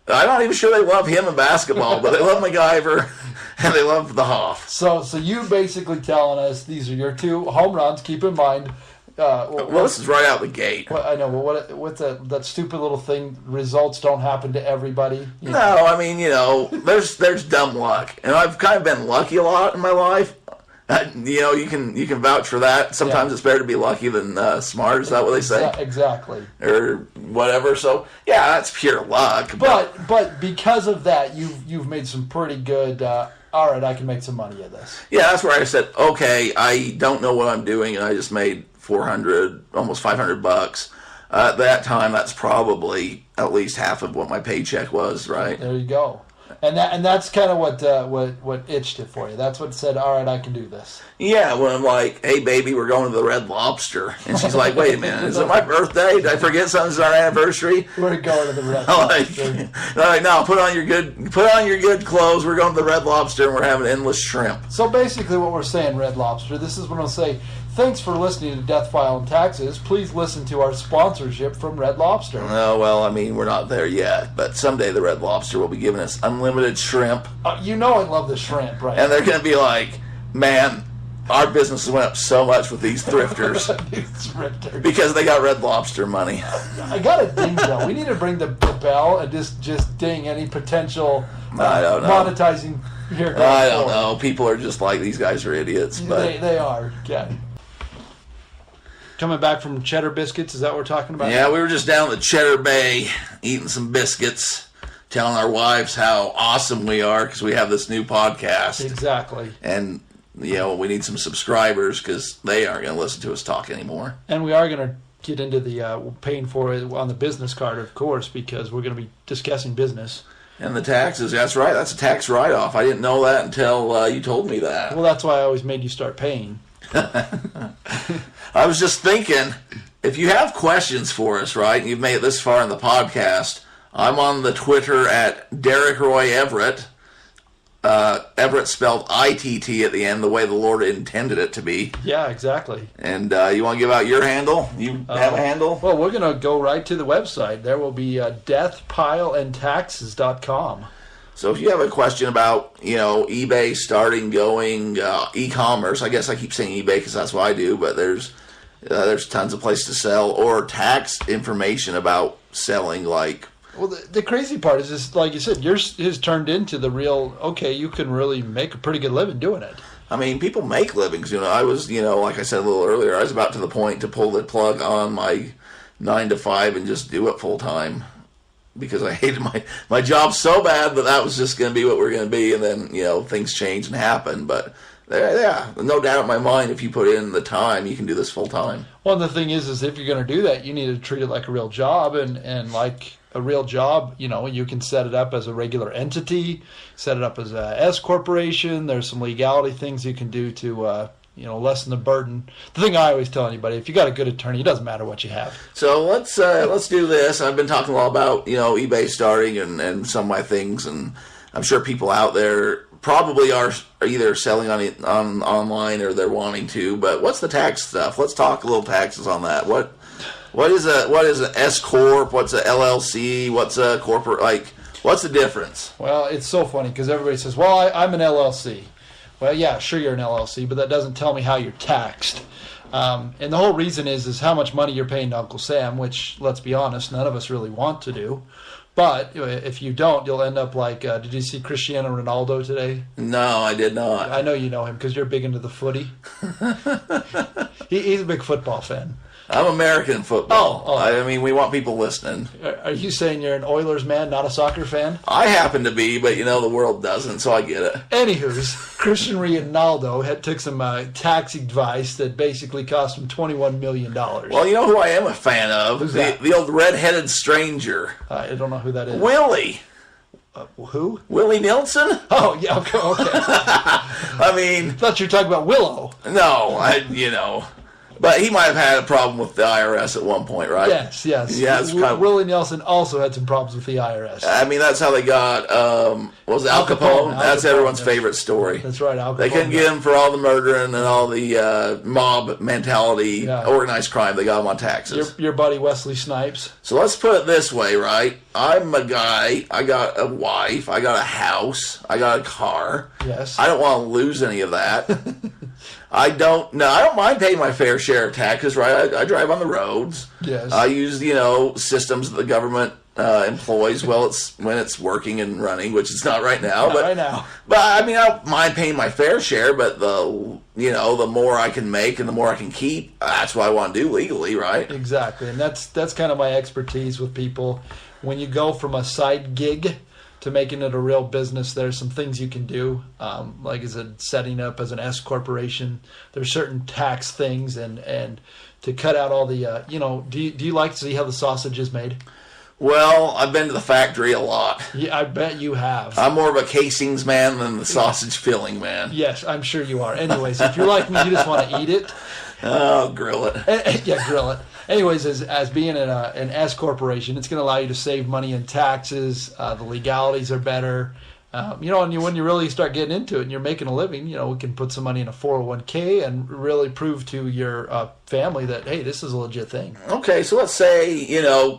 I'm not even sure they love him in basketball, but they love MacGyver and they love the Hoff. So you basically telling us these are your 2 home runs. Keep in mind, Well, this is right out the gate. I know. Well, what's that stupid little thing? Results don't happen to everybody. No, I mean, there's dumb luck, and I've kind of been lucky a lot in my life. You can vouch for that. Sometimes it's better to be lucky than smart. Is that what they say? Exactly. Or whatever. So yeah, that's pure luck. But because of that, you've made some pretty good. All right, I can make some money at this. Yeah, that's where I said, okay, I don't know what I'm doing, and I just made $400, almost $500. At that time, that's probably at least half of what my paycheck was, right? There you go. And that's kind of what itched it for you. That's what said, all right, I can do this. Yeah, when I'm like, hey, baby, we're going to the Red Lobster. And she's like, wait a minute, is it my birthday? Did I forget something's our anniversary? We're going to the Red Lobster. Like, no, put on your good clothes. We're going to the Red Lobster, and we're having endless shrimp. So basically what we're saying, Red Lobster, this is when I'll say, thanks for listening to Deathpile and Taxes. Please listen to our sponsorship from Red Lobster. Oh, well, I mean, we're not there yet, but someday the Red Lobster will be giving us unlimited shrimp. You know I love the shrimp, right? And they're going to be like, man, our business went up so much with these thrifters. Because they got Red Lobster money. I got a ding though. We need to bring the bell and just ding any potential I don't know. monetizing here. I don't know. People are just like, these guys are idiots. But they are. Yeah. Coming back from Cheddar Biscuits, is that what we're talking about? Yeah, we were just down at the Cheddar Bay eating some biscuits, telling our wives how awesome we are because we have this new podcast. Exactly. And, we need some subscribers because they aren't going to listen to us talk anymore. And we are going to get into the paying for it on the business card, of course, because we're going to be discussing business. And the taxes, that's right. That's a tax write-off. I didn't know that until you told me that. Well, that's why I always made you start paying. I was just thinking, if you have questions for us, right, and you've made it this far in the podcast, I'm on the Twitter at Derek Roy Everett. Everett spelled ITT at the end, the way the Lord intended it to be. Yeah, exactly. And you want to give out your handle? You have a handle? Well, we're going to go right to the website. There will be deathpileandtaxes.com. So if you have a question about, eBay starting, going, e-commerce, I guess I keep saying eBay because that's what I do, but there's tons of places to sell, or tax information about selling, like... Well, the crazy part is, like you said, yours has turned into the real, okay, you can really make a pretty good living doing it. I mean, people make livings, I was, like I said a little earlier, I was about to the point to pull the plug on my 9 to 5 and just do it full time. Because I hated my job so bad that was just going to be what we're going to be, and then things change and happen. But yeah, no doubt in my mind, if you put in the time, you can do this full time. Well, the thing is if you're going to do that, you need to treat it like a real job, and like a real job, you can set it up as a regular entity, set it up as a S corporation. There's some legality things you can do to lessen the burden. The thing I always tell anybody, if you got a good attorney, it doesn't matter what you have. So let's do this. I've been talking a lot about eBay starting and some of my things, and I'm sure people out there probably are either selling on online or they're wanting to. But what's the tax stuff? Let's talk a little taxes on that. What is an S corp? What's a LLC? What's a corporate? What's the difference? Well, it's so funny because everybody says, "Well, I'm an LLC." Well, yeah, sure you're an LLC, but that doesn't tell me how you're taxed. And the whole reason is how much money you're paying to Uncle Sam, which, let's be honest, none of us really want to do. But if you don't, you'll end up like, did you see Cristiano Ronaldo today? No, I did not. I know you know him because you're big into the footy. He's a big football fan. I'm American football. Oh. I mean, we want people listening. Are you saying you're an Oilers man, not a soccer fan? I happen to be, but the world doesn't, so I get it. Anywho's, Cristiano Ronaldo took some tax advice that basically cost him $21 million. Well, you know who I am a fan of? Who's that? The old red-headed stranger. I don't know who that is. Willie. Who? Willie Nelson? Oh, yeah, okay. I mean... I thought you were talking about Willow. No, But he might have had a problem with the IRS at one point, right? Yes. Yeah, Willie Nelson also had some problems with the IRS. I mean, that's how they got, what was it, Al Capone? That's everyone's favorite story. That's right, Al Capone. They couldn't get him for all the murdering and all the mob mentality, organized crime. They got him on taxes. Your buddy Wesley Snipes. So let's put it this way, right? I'm a guy. I got a wife. I got a house. I got a car. Yes. I don't want to lose any of that. I don't mind paying my fair share of taxes, right? I drive on the roads. Yes. I use, systems that the government employs when it's working and running, which it's not right now. Not right now. But I mean, I don't mind paying my fair share, but the more I can make and the more I can keep, that's what I want to do legally, right? Exactly. And that's kind of my expertise with people. When you go from a side gig to making it a real business, there's some things you can do, like as a setting up as an S corporation. There's certain tax things, and to cut out all the, do you like to see how the sausage is made? Well, I've been to the factory a lot. Yeah, I bet you have. I'm more of a casings man than the sausage filling man. Yes, I'm sure you are. Anyways, if you're like me, you just want to eat it. Oh, grill it. Yeah, grill it. Anyways, as being an S corporation, it's going to allow you to save money in taxes. The legalities are better. And when you really start getting into it and you're making a living, we can put some money in a 401k and really prove to your family that, hey, this is a legit thing. Okay, so let's say,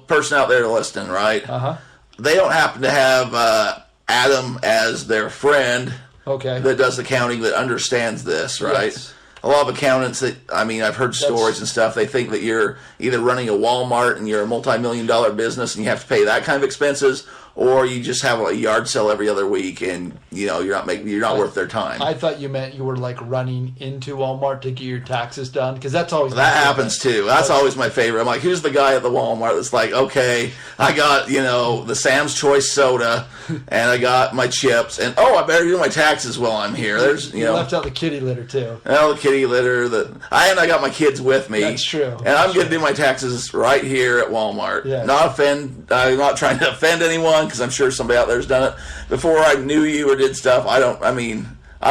person out there listening, right? Uh-huh. They don't happen to have Adam as their friend that does accounting that understands this, right? Yes. A lot of accountants I've heard stories and stuff, they think that you're either running a Walmart and you're a multi-million-dollar business and you have to pay that kind of expenses, or you just have a yard sale every other week and you're not worth their time. I thought you meant you were like running into Walmart to get your taxes done, because that's always that happens too. That's always my favorite. I'm like, who's the guy at the Walmart that's like, okay, I got the Sam's Choice soda and I got my chips and I better do my taxes while I'm here. There's you left out the kitty litter too. The kitty litter I got my kids with me. That's true. And I'm going to do my taxes right here at Walmart. Yes. I'm not trying to offend anyone, because I'm sure somebody out there's done it before I knew you or did stuff. I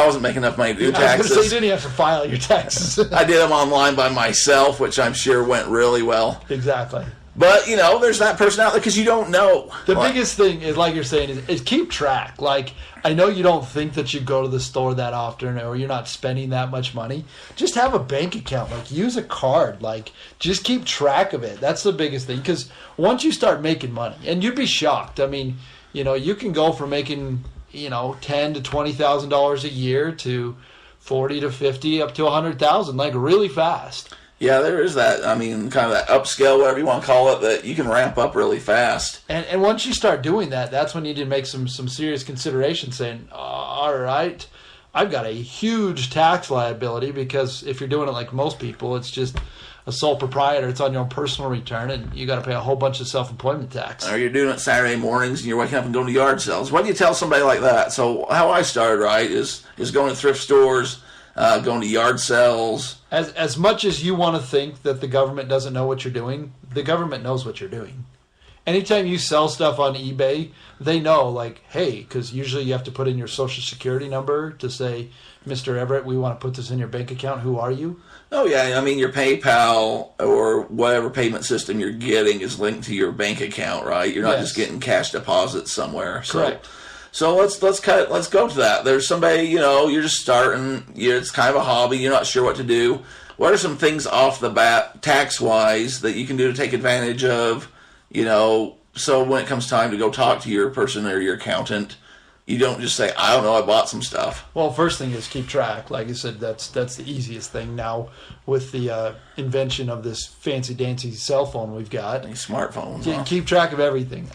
wasn't making enough money to do taxes. I was going to say, you didn't have to file your taxes. I did them online by myself, which I'm sure went really well. Exactly. But, there's that person out there because you don't know. The biggest thing is, like you're saying, is keep track. Like, I know you don't think that you go to the store that often or you're not spending that much money. Just have a bank account. Like, use a card. Like, just keep track of it. That's the biggest thing. Because once you start making money, and you'd be shocked. I mean, you can go from making, $10,000 to $20,000 a year to 40 to 50 up to 100,000, like really fast. Yeah, there is that. Kind of that upscale, whatever you want to call it, that you can ramp up really fast. And once you start doing that, that's when you need to make some serious consideration, saying, all right, I've got a huge tax liability, because if you're doing it like most people, it's just a sole proprietor. It's on your own personal return, and you got to pay a whole bunch of self-employment tax. Or you're doing it Saturday mornings, and you're waking up and going to yard sales. What do you tell somebody like that? So how I started, right, is going to thrift stores, going to yard sales. As much as you want to think that the government doesn't know what you're doing, the government knows what you're doing. Anytime you sell stuff on eBay, they know, like, hey, because usually you have to put in your social security number to say, Mr. Everett, we want to put this in your bank account. Who are you? Oh, yeah. Your PayPal or whatever payment system you're getting is linked to your bank account, right? You're not just getting cash deposits somewhere. Correct. So let's go to that. There's somebody, you're just starting. It's kind of a hobby. You're not sure what to do. What are some things off the bat, tax-wise, that you can do to take advantage of, so when it comes time to go talk to your person or your accountant, you don't just say, I don't know, I bought some stuff. Well, first thing is keep track. Like I said, that's the easiest thing now with the invention of this fancy-dancy cell phone we've got. These smartphones. Keep track of everything.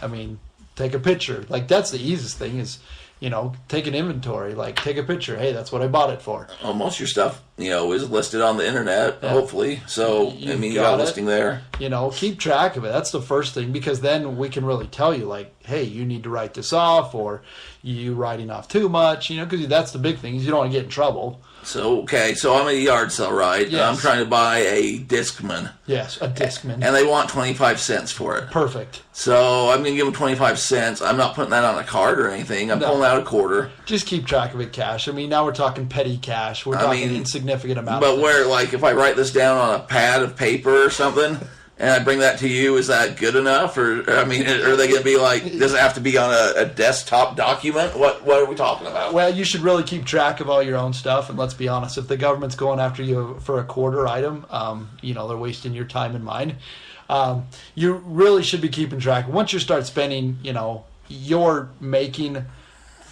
Take a picture. Like, that's the easiest thing is, take an inventory. Like, take a picture. Hey, that's what I bought it for. Well, most of your stuff, is listed on the internet, hopefully. So, you got a listing there. Keep track of it. That's the first thing, because then we can really tell you, like, hey, you need to write this off, or you writing off too much, because that's the big thing is you don't want to get in trouble. So, so I'm at a yard sale, right? Yes. I'm trying to buy a Discman. Yes, a Discman. And they want 25 cents for it. Perfect. So I'm going to give them 25 cents. I'm not putting that on a card or anything. I'm pulling out a quarter. Just keep track of it cash. Now we're talking petty cash. We're talking insignificant amounts. But where, like, if I write this down on a pad of paper or something, and I bring that to you, is that good enough? Or are they going to be like, does it have to be on a desktop document? What are we talking about? Well, you should really keep track of all your own stuff. And let's be honest, if the government's going after you for a quarter item, they're wasting your time and mine. You really should be keeping track. Once you start spending, you're making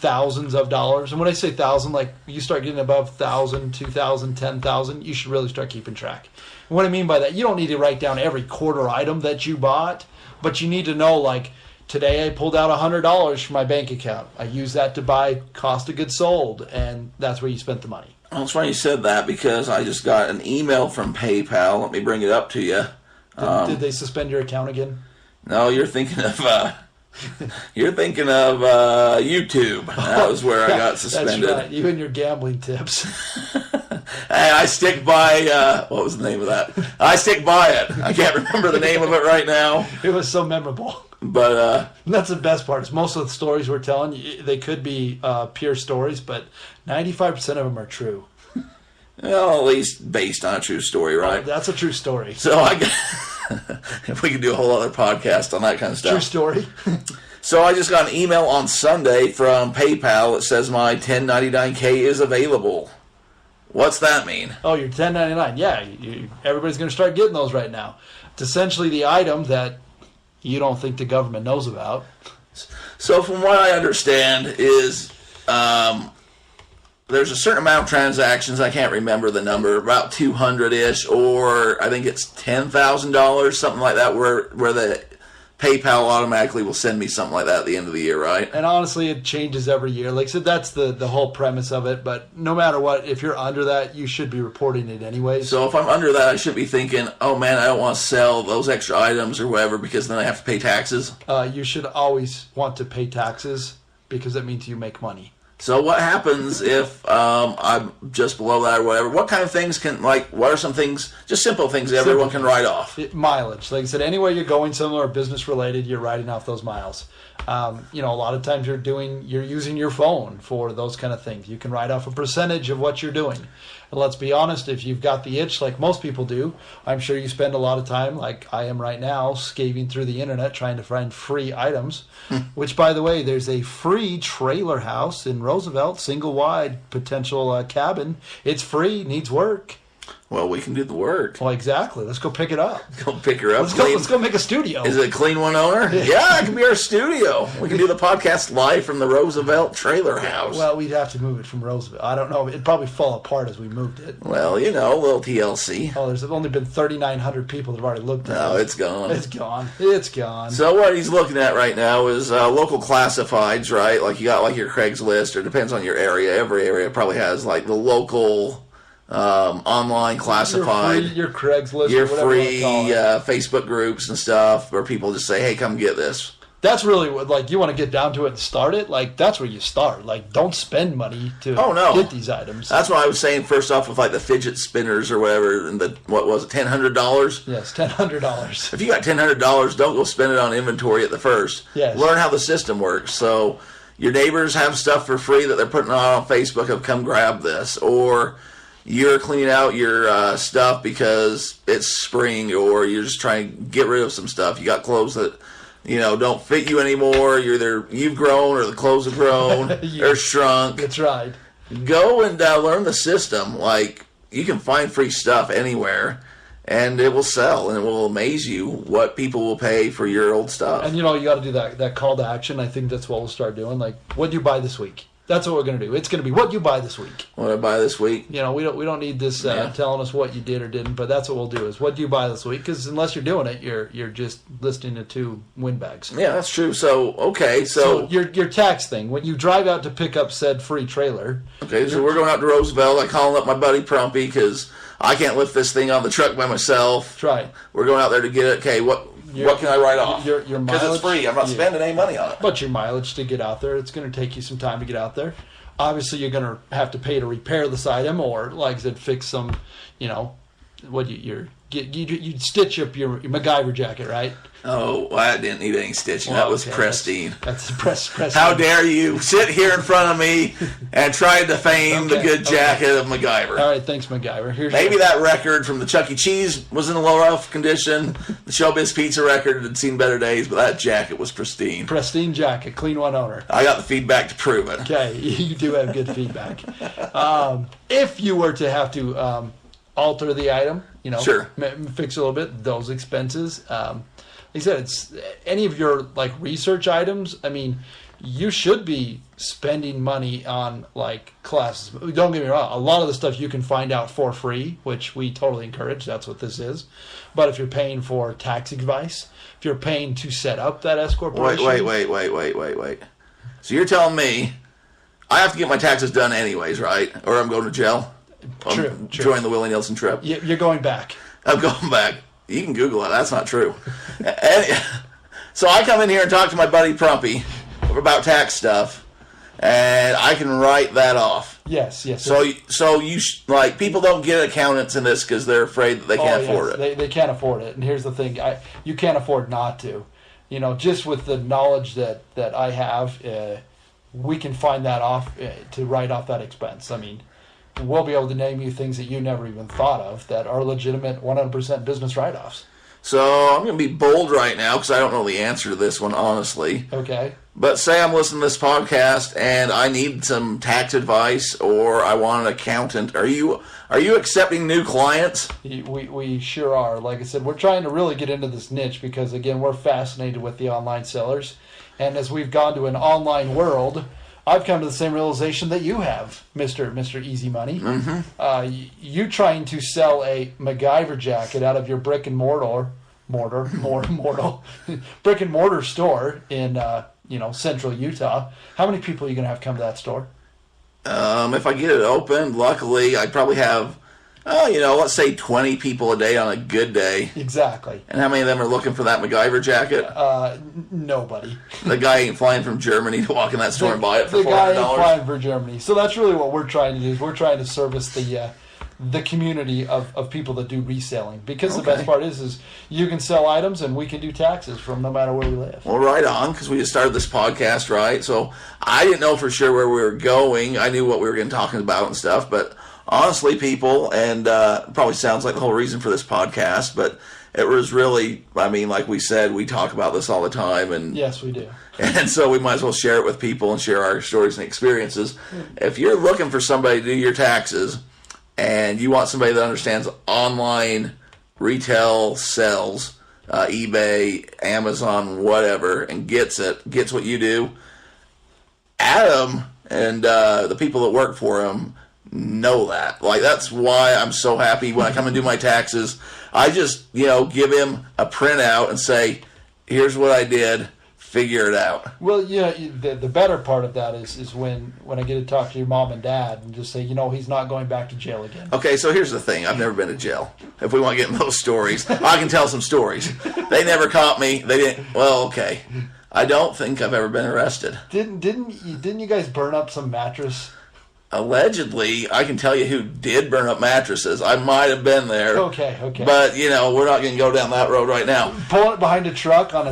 thousands of dollars. And when I say thousand, like you start getting above 1,000, 2,000, 10,000, you should really start keeping track. And what I mean by that, you don't need to write down every quarter item that you bought, but you need to know, like, today I pulled out $100 from my bank account. I used that to buy cost of goods sold, and that's where you spent the money. Well, it's funny you said that because I just got an email from PayPal. Let me bring it up to you. Did they suspend your account again? No, you're thinking of YouTube. That was where I got suspended. That's right. You and your gambling tips. Hey, I stick by. What was the name of that? I stick by it. I can't remember the name of it right now. It was so memorable. But and that's the best part. Is most of the stories we're telling, they could be pure stories, but 95% of them are true. Well, at least based on a true story, right? That's a true story. So if we could do a whole other podcast on that kind of stuff. True story. So I just got an email on Sunday from PayPal that says my 1099K is available. What's that mean? Oh, your 1099. Yeah, everybody's going to start getting those right now. It's essentially the item that you don't think the government knows about. So from what I understand is there's a certain amount of transactions, I can't remember the number, about 200-ish, or I think it's $10,000, something like that, where the PayPal automatically will send me something like that at the end of the year, right? And honestly, it changes every year. Like I said, that's the whole premise of it. But no matter what, if you're under that, you should be reporting it anyways. So if I'm under that, I should be thinking, oh man, I don't want to sell those extra items or whatever because then I have to pay taxes. You should always want to pay taxes because that means you make money. So what happens if I'm just below that or whatever? What kind of things what are some things, just simple things that everyone can write off? Mileage. Like I said, anywhere you're going somewhere business related, you're writing off those miles. A lot of times you're using your phone for those kind of things. You can write off a percentage of what you're doing. And let's be honest, if you've got the itch like most people do, I'm sure you spend a lot of time, like I am right now, scaving through the internet trying to find free items, which, by the way, there's a free trailer house in Roosevelt, single wide potential cabin. It's free, needs work. Well, we can do the work. Well, exactly. Let's go pick it up. Go pick her up. Let's go make a studio. Is it a clean one owner? Yeah, it can be our studio. We can do the podcast live from the Roosevelt trailer house. Well, we'd have to move it from Roosevelt. I don't know. It'd probably fall apart as we moved it. Well, a little TLC. Oh, there's only been 3,900 people that have already looked at it. No, it's gone. It's gone. It's gone. So what he's looking at right now is local classifieds, right? Like you got like your Craigslist, or it depends on your area. Every area probably has like the local online classified, your Craigslist, your or free you Facebook groups and stuff where people just say, hey, come get this. That's really what, like, you want to get down to it and start it. Like, that's where you start. Like, don't spend money to get these items. That's what I was saying first off with like the fidget spinners or whatever, and what was it, $1,000? Yes, $1,000. If you got $1,000, don't go spend it on inventory at the first. Yes. Learn how the system works. So your neighbors have stuff for free that they're putting on Facebook of come grab this, or you're cleaning out your stuff because it's spring, or you're just trying to get rid of some stuff. You got clothes that don't fit you anymore. You've grown, or the clothes have grown or shrunk. That's right. Go and learn the system. Like, you can find free stuff anywhere, and it will sell, and it will amaze you what people will pay for your old stuff. And you got to do that call to action. I think that's what we'll start doing. Like, what do you buy this week? That's what we're going to do. It's going to be what you buy this week. What I buy this week? We don't need this telling us what you did or didn't, but that's what we'll do is what do you buy this week? Because unless you're doing it, you're just listening to two windbags. Yeah, that's true. So, okay. So your tax thing, when you drive out to pick up said free trailer. Okay, so we're going out to Roosevelt. I'm calling up my buddy Prumpy because I can't lift this thing on the truck by myself. That's right. We're going out there to get it. Okay, what can I write off? Your mileage, because it's free. I'm not spending any money on it. But your mileage to get out there, it's going to take you some time to get out there. Obviously, you're going to have to pay to repair this item, or like I said, fix some. You'd stitch up your MacGyver jacket, right? Oh, I didn't need any stitching. That was pristine. That's pristine. How dare you sit here in front of me and try to defame the good jacket of MacGyver? All right, thanks, MacGyver. Maybe that record from the Chuck E. Cheese was in a low rough condition. The Showbiz Pizza record had seen better days, but that jacket was pristine. Pristine jacket, clean one owner. I got the feedback to prove it. Okay, you do have good feedback. If you were to have to alter the item, sure, fix a little bit, those expenses. Like I said, it's any of your like research items. I mean, you should be spending money on like classes. Don't get me wrong, a lot of the stuff you can find out for free, which we totally encourage. That's what this is. But if you're paying for tax advice, if you're paying to set up that S corporation, Wait. So you're telling me I have to get my taxes done anyways, right? Or I'm going to jail. True. Join the Willie Nelson trip. You're going back. I'm going back. You can Google it. That's not true. So I come in here and talk to my buddy Prumpy about tax stuff, and I can write that off. Yes. So you like, people don't get accountants in this because they're afraid that they can't afford it. They can't afford it. And here's the thing: you can't afford not to. You know, just with the knowledge that I have, we can find that off to write off that expense. I mean, we'll be able to name you things that you never even thought of that are legitimate 100% business write-offs. So I'm going to be bold right now because I don't know the answer to this one, honestly. Okay. But say I'm listening to this podcast and I need some tax advice, or I want an accountant. Are you accepting new clients? We sure are. Like I said, we're trying to really get into this niche because, again, we're fascinated with the online sellers. And as we've gone to an online world, I've come to the same realization that you have, Mr. Easy Money. Mm-hmm. You trying to sell a MacGyver jacket out of your brick and mortar store in central Utah. How many people are you going to have come to that store? If I get it open, luckily I'd probably have, let's say 20 people a day on a good day. Exactly. And how many of them are looking for that MacGyver jacket? Nobody. The guy ain't flying from Germany to walk in that store and buy it for $400. The guy ain't flying for Germany. So that's really what we're trying to do. Is we're trying to service the community of people that do reselling. Because the best part is you can sell items and we can do taxes from no matter where we live. Well, right on, because we just started this podcast, right? So I didn't know for sure where we were going. I knew what we were going to talk about and stuff, but honestly, people, and probably sounds like the whole reason for this podcast, but it was really, I mean, like we said, we talk about this all the time. And yes, we do. And so we might as well share it with people and share our stories and experiences. If you're looking for somebody to do your taxes and you want somebody that understands online retail sales, eBay, Amazon, whatever, and gets what you do, Adam and the people that work for him know that. Like, that's why I'm so happy when I come and do my taxes. I just, give him a printout and say, here's what I did, figure it out. Well, the better part of that is when I get to talk to your mom and dad and just say, he's not going back to jail again. Okay, so here's the thing. I've never been to jail. If we want to get in those stories, I can tell some stories. They never caught me. They didn't. Well, okay. I don't think I've ever been arrested. Didn't you guys burn up some mattress? Allegedly, I can tell you who did burn up mattresses. I might have been there. Okay. But, we're not going to go down that road right now. Pulling it behind a truck on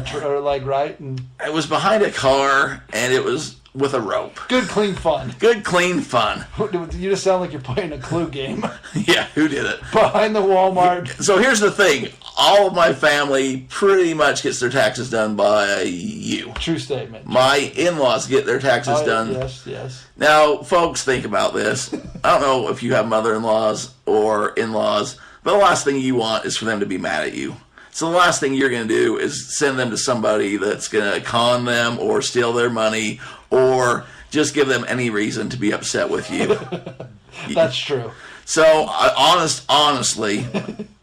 right? And it was behind a car, and it was with a rope. Good, clean fun. You just sound like you're playing a Clue game. Yeah, who did it? Behind the Walmart. So here's the thing. All of my family pretty much gets their taxes done by you. True statement. My in-laws get their taxes done. Yes. Now, folks, think about this. I don't know if you have mother-in-laws or in-laws, but the last thing you want is for them to be mad at you. So the last thing you're going to do is send them to somebody that's going to con them or steal their money or just give them any reason to be upset with you. That's true. So honestly,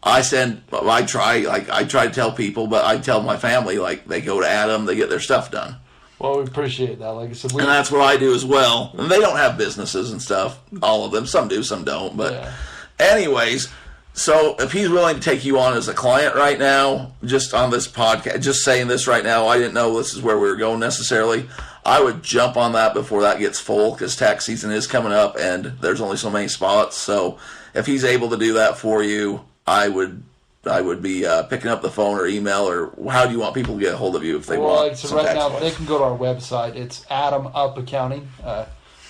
I try to tell people, but I tell my family, like, they go to Adam, they get their stuff done. Well, we appreciate that. Like I said, and that's what I do as well. And they don't have businesses and stuff. All of them. Some do, some don't. But anyways, so if he's willing to take you on as a client right now, just on this podcast, just saying this right now, I didn't know this is where we were going necessarily. I would jump on that before that gets full because tax season is coming up and there's only so many spots. So if he's able to do that for you, I would be picking up the phone or email, or how do you want people to get a hold of you if they want? So right now they can go to our website. It's Adam Up Accounting.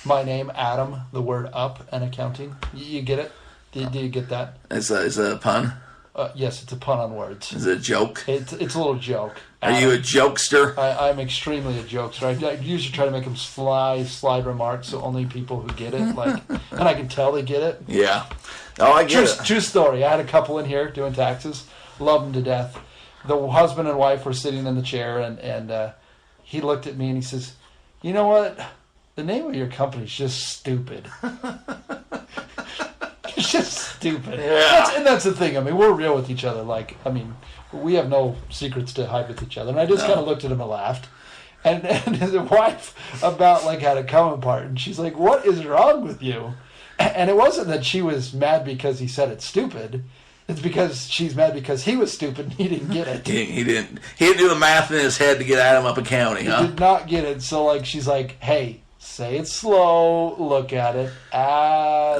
My name, Adam, the word up and accounting. You get it? Do you get that? Is it a pun? Yes, it's a pun on words. Is it a joke? It's a little joke. Are you a jokester? I'm extremely a jokester. I usually try to make them slide remarks so only people who get it, and I can tell they get it. Yeah. Oh, I get it. True story. I had a couple in here doing taxes. Love them to death. The husband and wife were sitting in the chair, and he looked at me and he says, You know what? The name of your company is just stupid. It's just stupid. Yeah. And that's the thing. I mean, we're real with each other. Like, I mean, we have no secrets to hide with each other. And I just kind of looked at him and laughed. And his wife about like had a come apart. And she's like, what is wrong with you? And it wasn't that she was mad because he said it's stupid. It's because she's mad because he was stupid and he didn't get it. He didn't do the math in his head to get Adam up accounting, huh? He did not get it. So like she's like, hey, say it slow, look at it.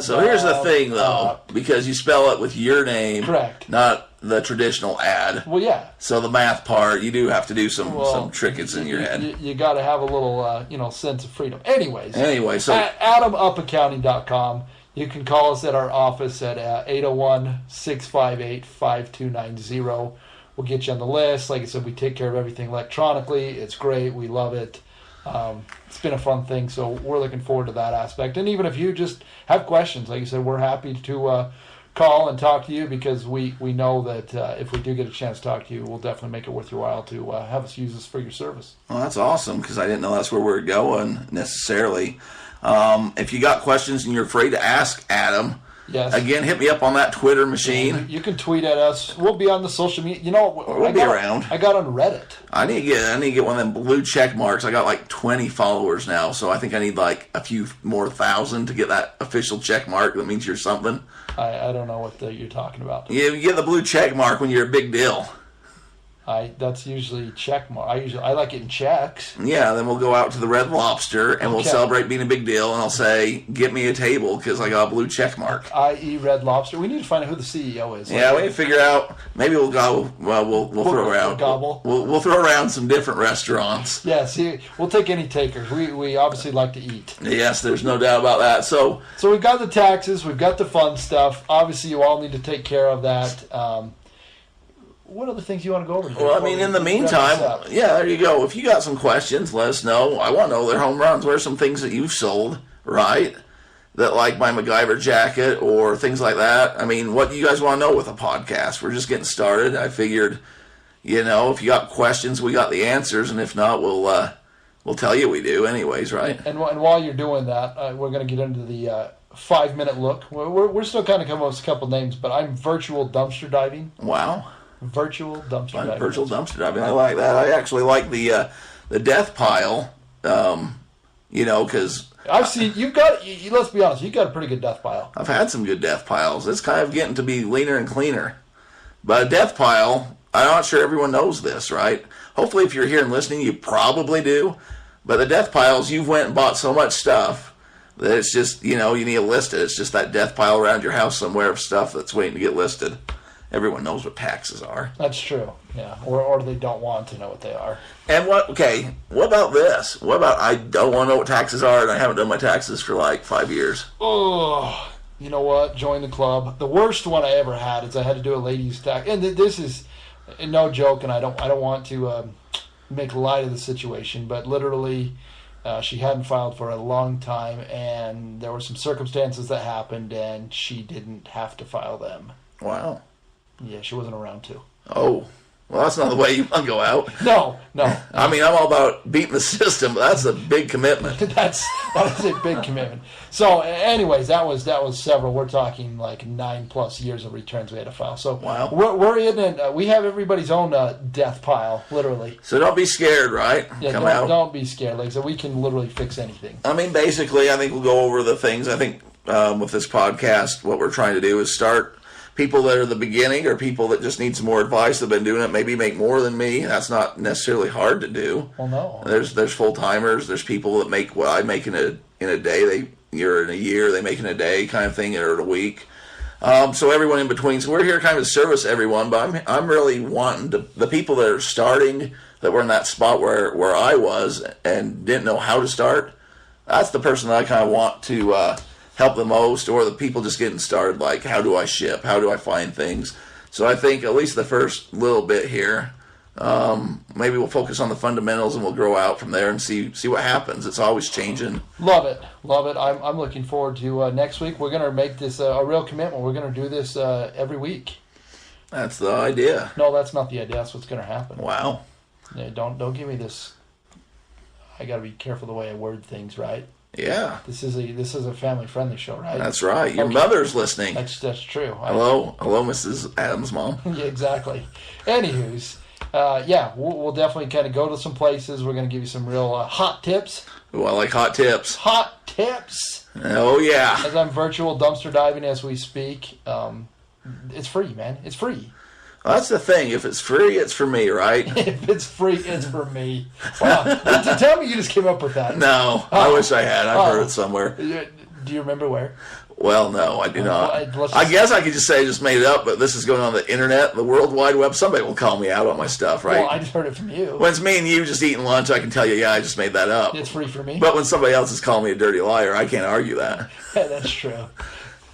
So here's the thing though, because you spell it with your name, correct, not the traditional ad. Well, yeah. So the math part, you do have to do some trickets in your head. You got to have a little sense of freedom. Anyway, so at AdamUpAccounting.com. You can call us at our office at 801-658-5290. We'll get you on the list. Like I said, we take care of everything electronically. It's great. We love it. It's been a fun thing, so we're looking forward to that aspect. And even if you just have questions, like you said, we're happy to call and talk to you because we know that if we do get a chance to talk to you, we'll definitely make it worth your while to have us use this for your service. Well, that's awesome because I didn't know that's where we're going necessarily. If you got questions and you're afraid to ask Adam, yes, again, hit me up on that Twitter machine. You can tweet at us. We'll be on the social media. You know, we'll be around. I got on Reddit. I need to get one of them blue check marks. I got like 20 followers now, so I think I need like a few more thousand to get that official check mark. That means you're something. I don't know what you're talking about. You get the blue check mark when you're a big deal. That's usually check mark. I like it in checks. Yeah, then we'll go out to the Red Lobster and we'll celebrate being a big deal, and I'll say, "Get me a table because I got a blue check mark." I.e. Red Lobster. We need to find out who the CEO is. Yeah, we need to figure out. Maybe we'll go. Well, we'll throw around. Gobble. We'll throw around some different restaurants. Yeah, see, we'll take any takers. We obviously like to eat. Yes, there's no doubt about that. So we've got the taxes, we've got the fun stuff. Obviously, you all need to take care of that. What other things you want to go over? Well, I mean, in the meantime, yeah, there you go. If you got some questions, let us know. I want to know their home runs. What are some things that you've sold, right? That like my MacGyver jacket or things like that. I mean, what do you guys want to know with a podcast? We're just getting started. I figured, if you got questions, we got the answers, and if not, we'll tell you we do anyways, right? And while you're doing that, we're going to get into the 5-minute look. We're still kind of coming up with a couple names, but I'm virtual dumpster diving. Wow. Virtual dumpster diving. Virtual dumpster diving. I like that. I actually like the death pile, because I've seen you've got. Let's be honest, you've got a pretty good death pile. I've had some good death piles. It's kind of getting to be leaner and cleaner. But a death pile, I'm not sure everyone knows this, right? Hopefully, if you're here and listening, you probably do. But the death piles, you've went and bought so much stuff that it's just, you need to list it. It's just that death pile around your house somewhere of stuff that's waiting to get listed. Everyone knows what taxes are. That's true, yeah. Or they don't want to know what they are. And what about this? What about I don't want to know what taxes are and I haven't done my taxes for like 5 years? Oh, you know what? Join the club. The worst one I ever had is I had to do a lady's tax. And this is no joke, and I don't want to make light of the situation, but literally she hadn't filed for a long time, and there were some circumstances that happened, and she didn't have to file them. Wow. Yeah, she wasn't around to. Oh, well, that's not the way you want to go out. No. I mean, I'm all about beating the system, but that's a big commitment. that is a big commitment. So, anyways, that was several. We're talking like 9+ years of returns we had to file. So, wow. We're in it. We have everybody's own death pile, literally. So don't be scared, right? Yeah, don't be scared. Like so, we can literally fix anything. I mean, basically, I think we'll go over the things. I think with this podcast, what we're trying to do is start people that are the beginning or people that just need some more advice that have been doing it, maybe make more than me. That's not necessarily hard to do. Well, no. There's full-timers. There's people that make what I make in a day. You're in a year, they make in a day kind of thing, or in a week. So everyone in between. So we're here kind of to service everyone, but I'm really wanting the people that are starting, that were in that spot where I was and didn't know how to start. That's the person that I kind of want to help the most, or the people just getting started, like how do I ship, how do I find things. So I think at least the first little bit here, maybe we'll focus on the fundamentals and we'll grow out from there and see what happens. It's always changing. Love it. I'm looking forward to next week. We're going to make this a real commitment. We're going to do this every week. That's the idea. No, that's not the idea. That's what's going to happen. Wow. Yeah, don't give me this. I got to be careful the way I word things, right? Yeah. This is a family-friendly show, right? That's right. Your mother's listening. That's true. Hello, Mrs. Adams' mom. Yeah, exactly. Anywho's, we'll definitely kind of go to some places. We're going to give you some real hot tips. Ooh, I like hot tips. Hot tips. Oh, yeah. As I'm virtual dumpster diving as we speak. It's free, man. It's free. Well, that's the thing. If it's free, it's for me, right? If it's free, it's for me. Wow. Tell me you just came up with that. No, I wish I had. I've heard it somewhere. Do you remember where? Well, no, I do not. Well, I guess I could just say I just made it up, but this is going on the internet, the World Wide Web. Somebody will call me out on my stuff, right? Well, I just heard it from you. When it's me and you just eating lunch, I can tell you, yeah, I just made that up. It's free for me. But when somebody else is calling me a dirty liar, I can't argue that. Yeah, that's true.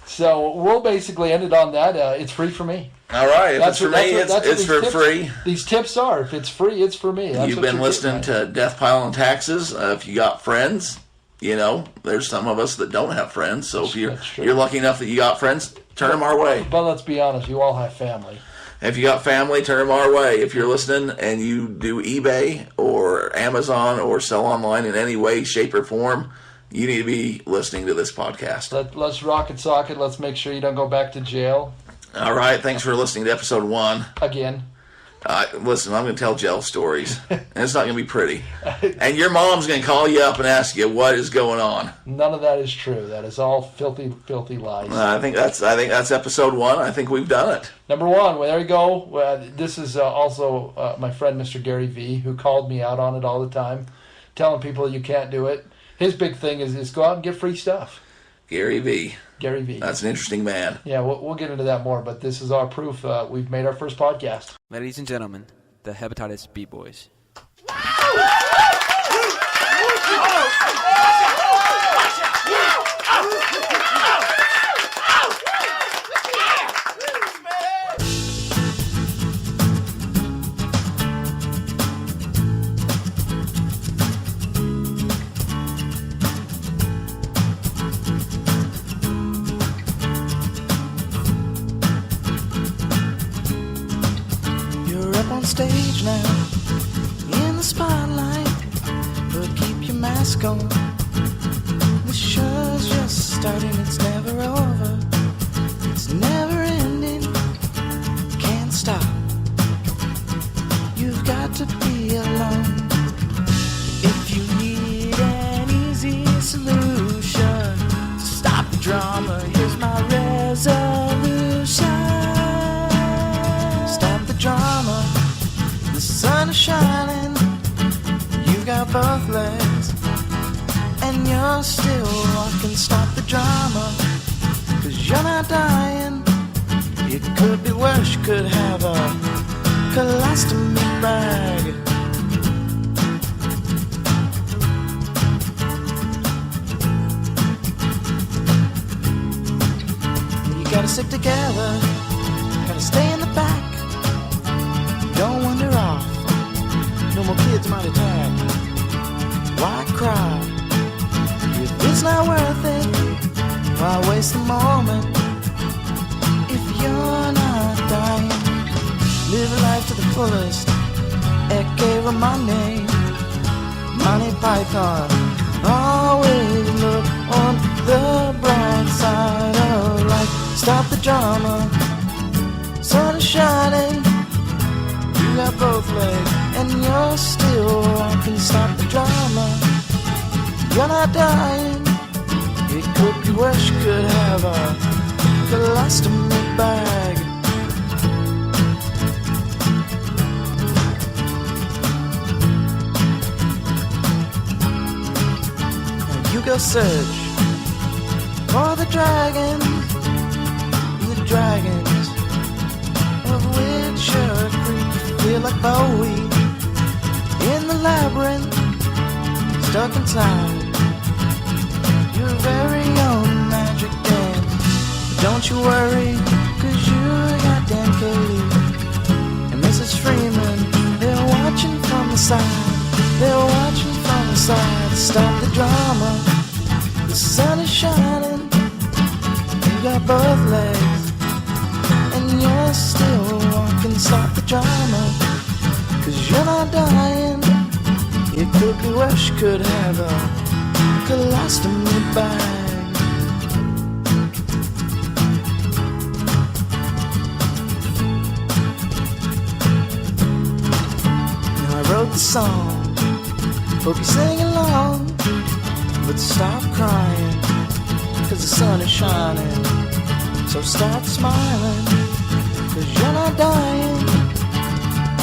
So we'll basically end it on that. It's free for me. All right. If it's for me, it's for free. These tips are. If it's free, it's for me. You've been listening to Deathpile and Taxes. If you got friends, there's some of us that don't have friends. So if you're lucky enough that you got friends, turn them our way. But let's be honest, you all have family. If you got family, turn them our way. If you're listening and you do eBay or Amazon or sell online in any way, shape, or form, you need to be listening to this podcast. Let's rock and sock it. Let's make sure you don't go back to jail. All right. Thanks for listening to episode 1. Again. Listen, I'm going to tell jail stories, and it's not going to be pretty. And your mom's going to call you up and ask you what is going on. None of that is true. That is all filthy, filthy lies. I think that's episode 1. I think we've done it. Number 1. Well, there you go. This is also my friend Mr. Gary V, who called me out on it all the time, telling people you can't do it. His big thing is go out and get free stuff. Gary V. Gary V. That's an interesting man. Yeah, we'll get into that more, but this is our proof. We've made our first podcast. Ladies and gentlemen, the Hepatitis Beat Boys. Stage now, in the spotlight, but keep your mask on. The show's just starting, it's never over, it's never ending, can't stop. You've got to be alone. If you need an easy solution to stop the drama, here's my resolution. Stop the drama. The sun is shining, you got both legs, and you're still walking. Stop the drama, 'cause you're not dying. It could be worse, you could have a colostomy bag. You gotta stick together, gotta stay in the back. Don't wander off, no more kids might attack. Why cry? If it's not worth it, why waste the moment? If you're not dying, live life to the fullest. Ecce Romane, Monty Python. Always look on the bright side of life. Stop the drama, sun is shining. You got both legs, and you're still walking. Stop the drama, you're not dying. It could be worse, you could have a colostomy bag. Now you go search for the dragons of which you're free. Feel like Bowie in the labyrinth, stuck inside your very own magic dance. But don't you worry, 'cause you got Dan Kelly and Mrs. Freeman. They're watching from the side, they're watching from the side. Stop the drama, the sun is shining. You got both legs, and you're still walking. Stop the drama, 'cause you're not dying. It It could be worse, could have a colostomy bag. Now I wrote the song, hope you sing along, but stop crying, 'cause the sun is shining. So start smiling, 'cause you're not dying.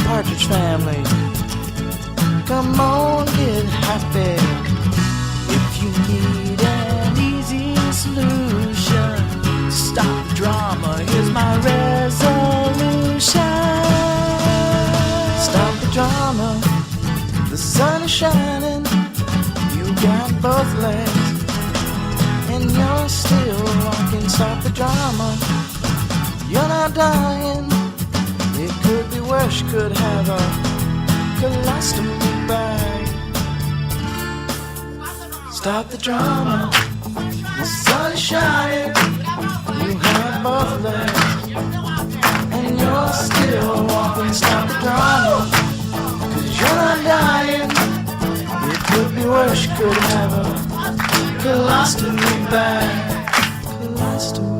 Partridge Family, come on, get happy. If you need an easy solution to stop the drama, here's my resolution. Stop the drama, the sun is shining. You got both legs and you're still walking. Stop the drama, you're not dying. It could be worse, could have a colostomy bag. Stop the drama, the sun is shining. You have both legs and you're still walking. Stop the drama, 'cause you're not dying. It could be worse, could have a colostomy bag. Colostomy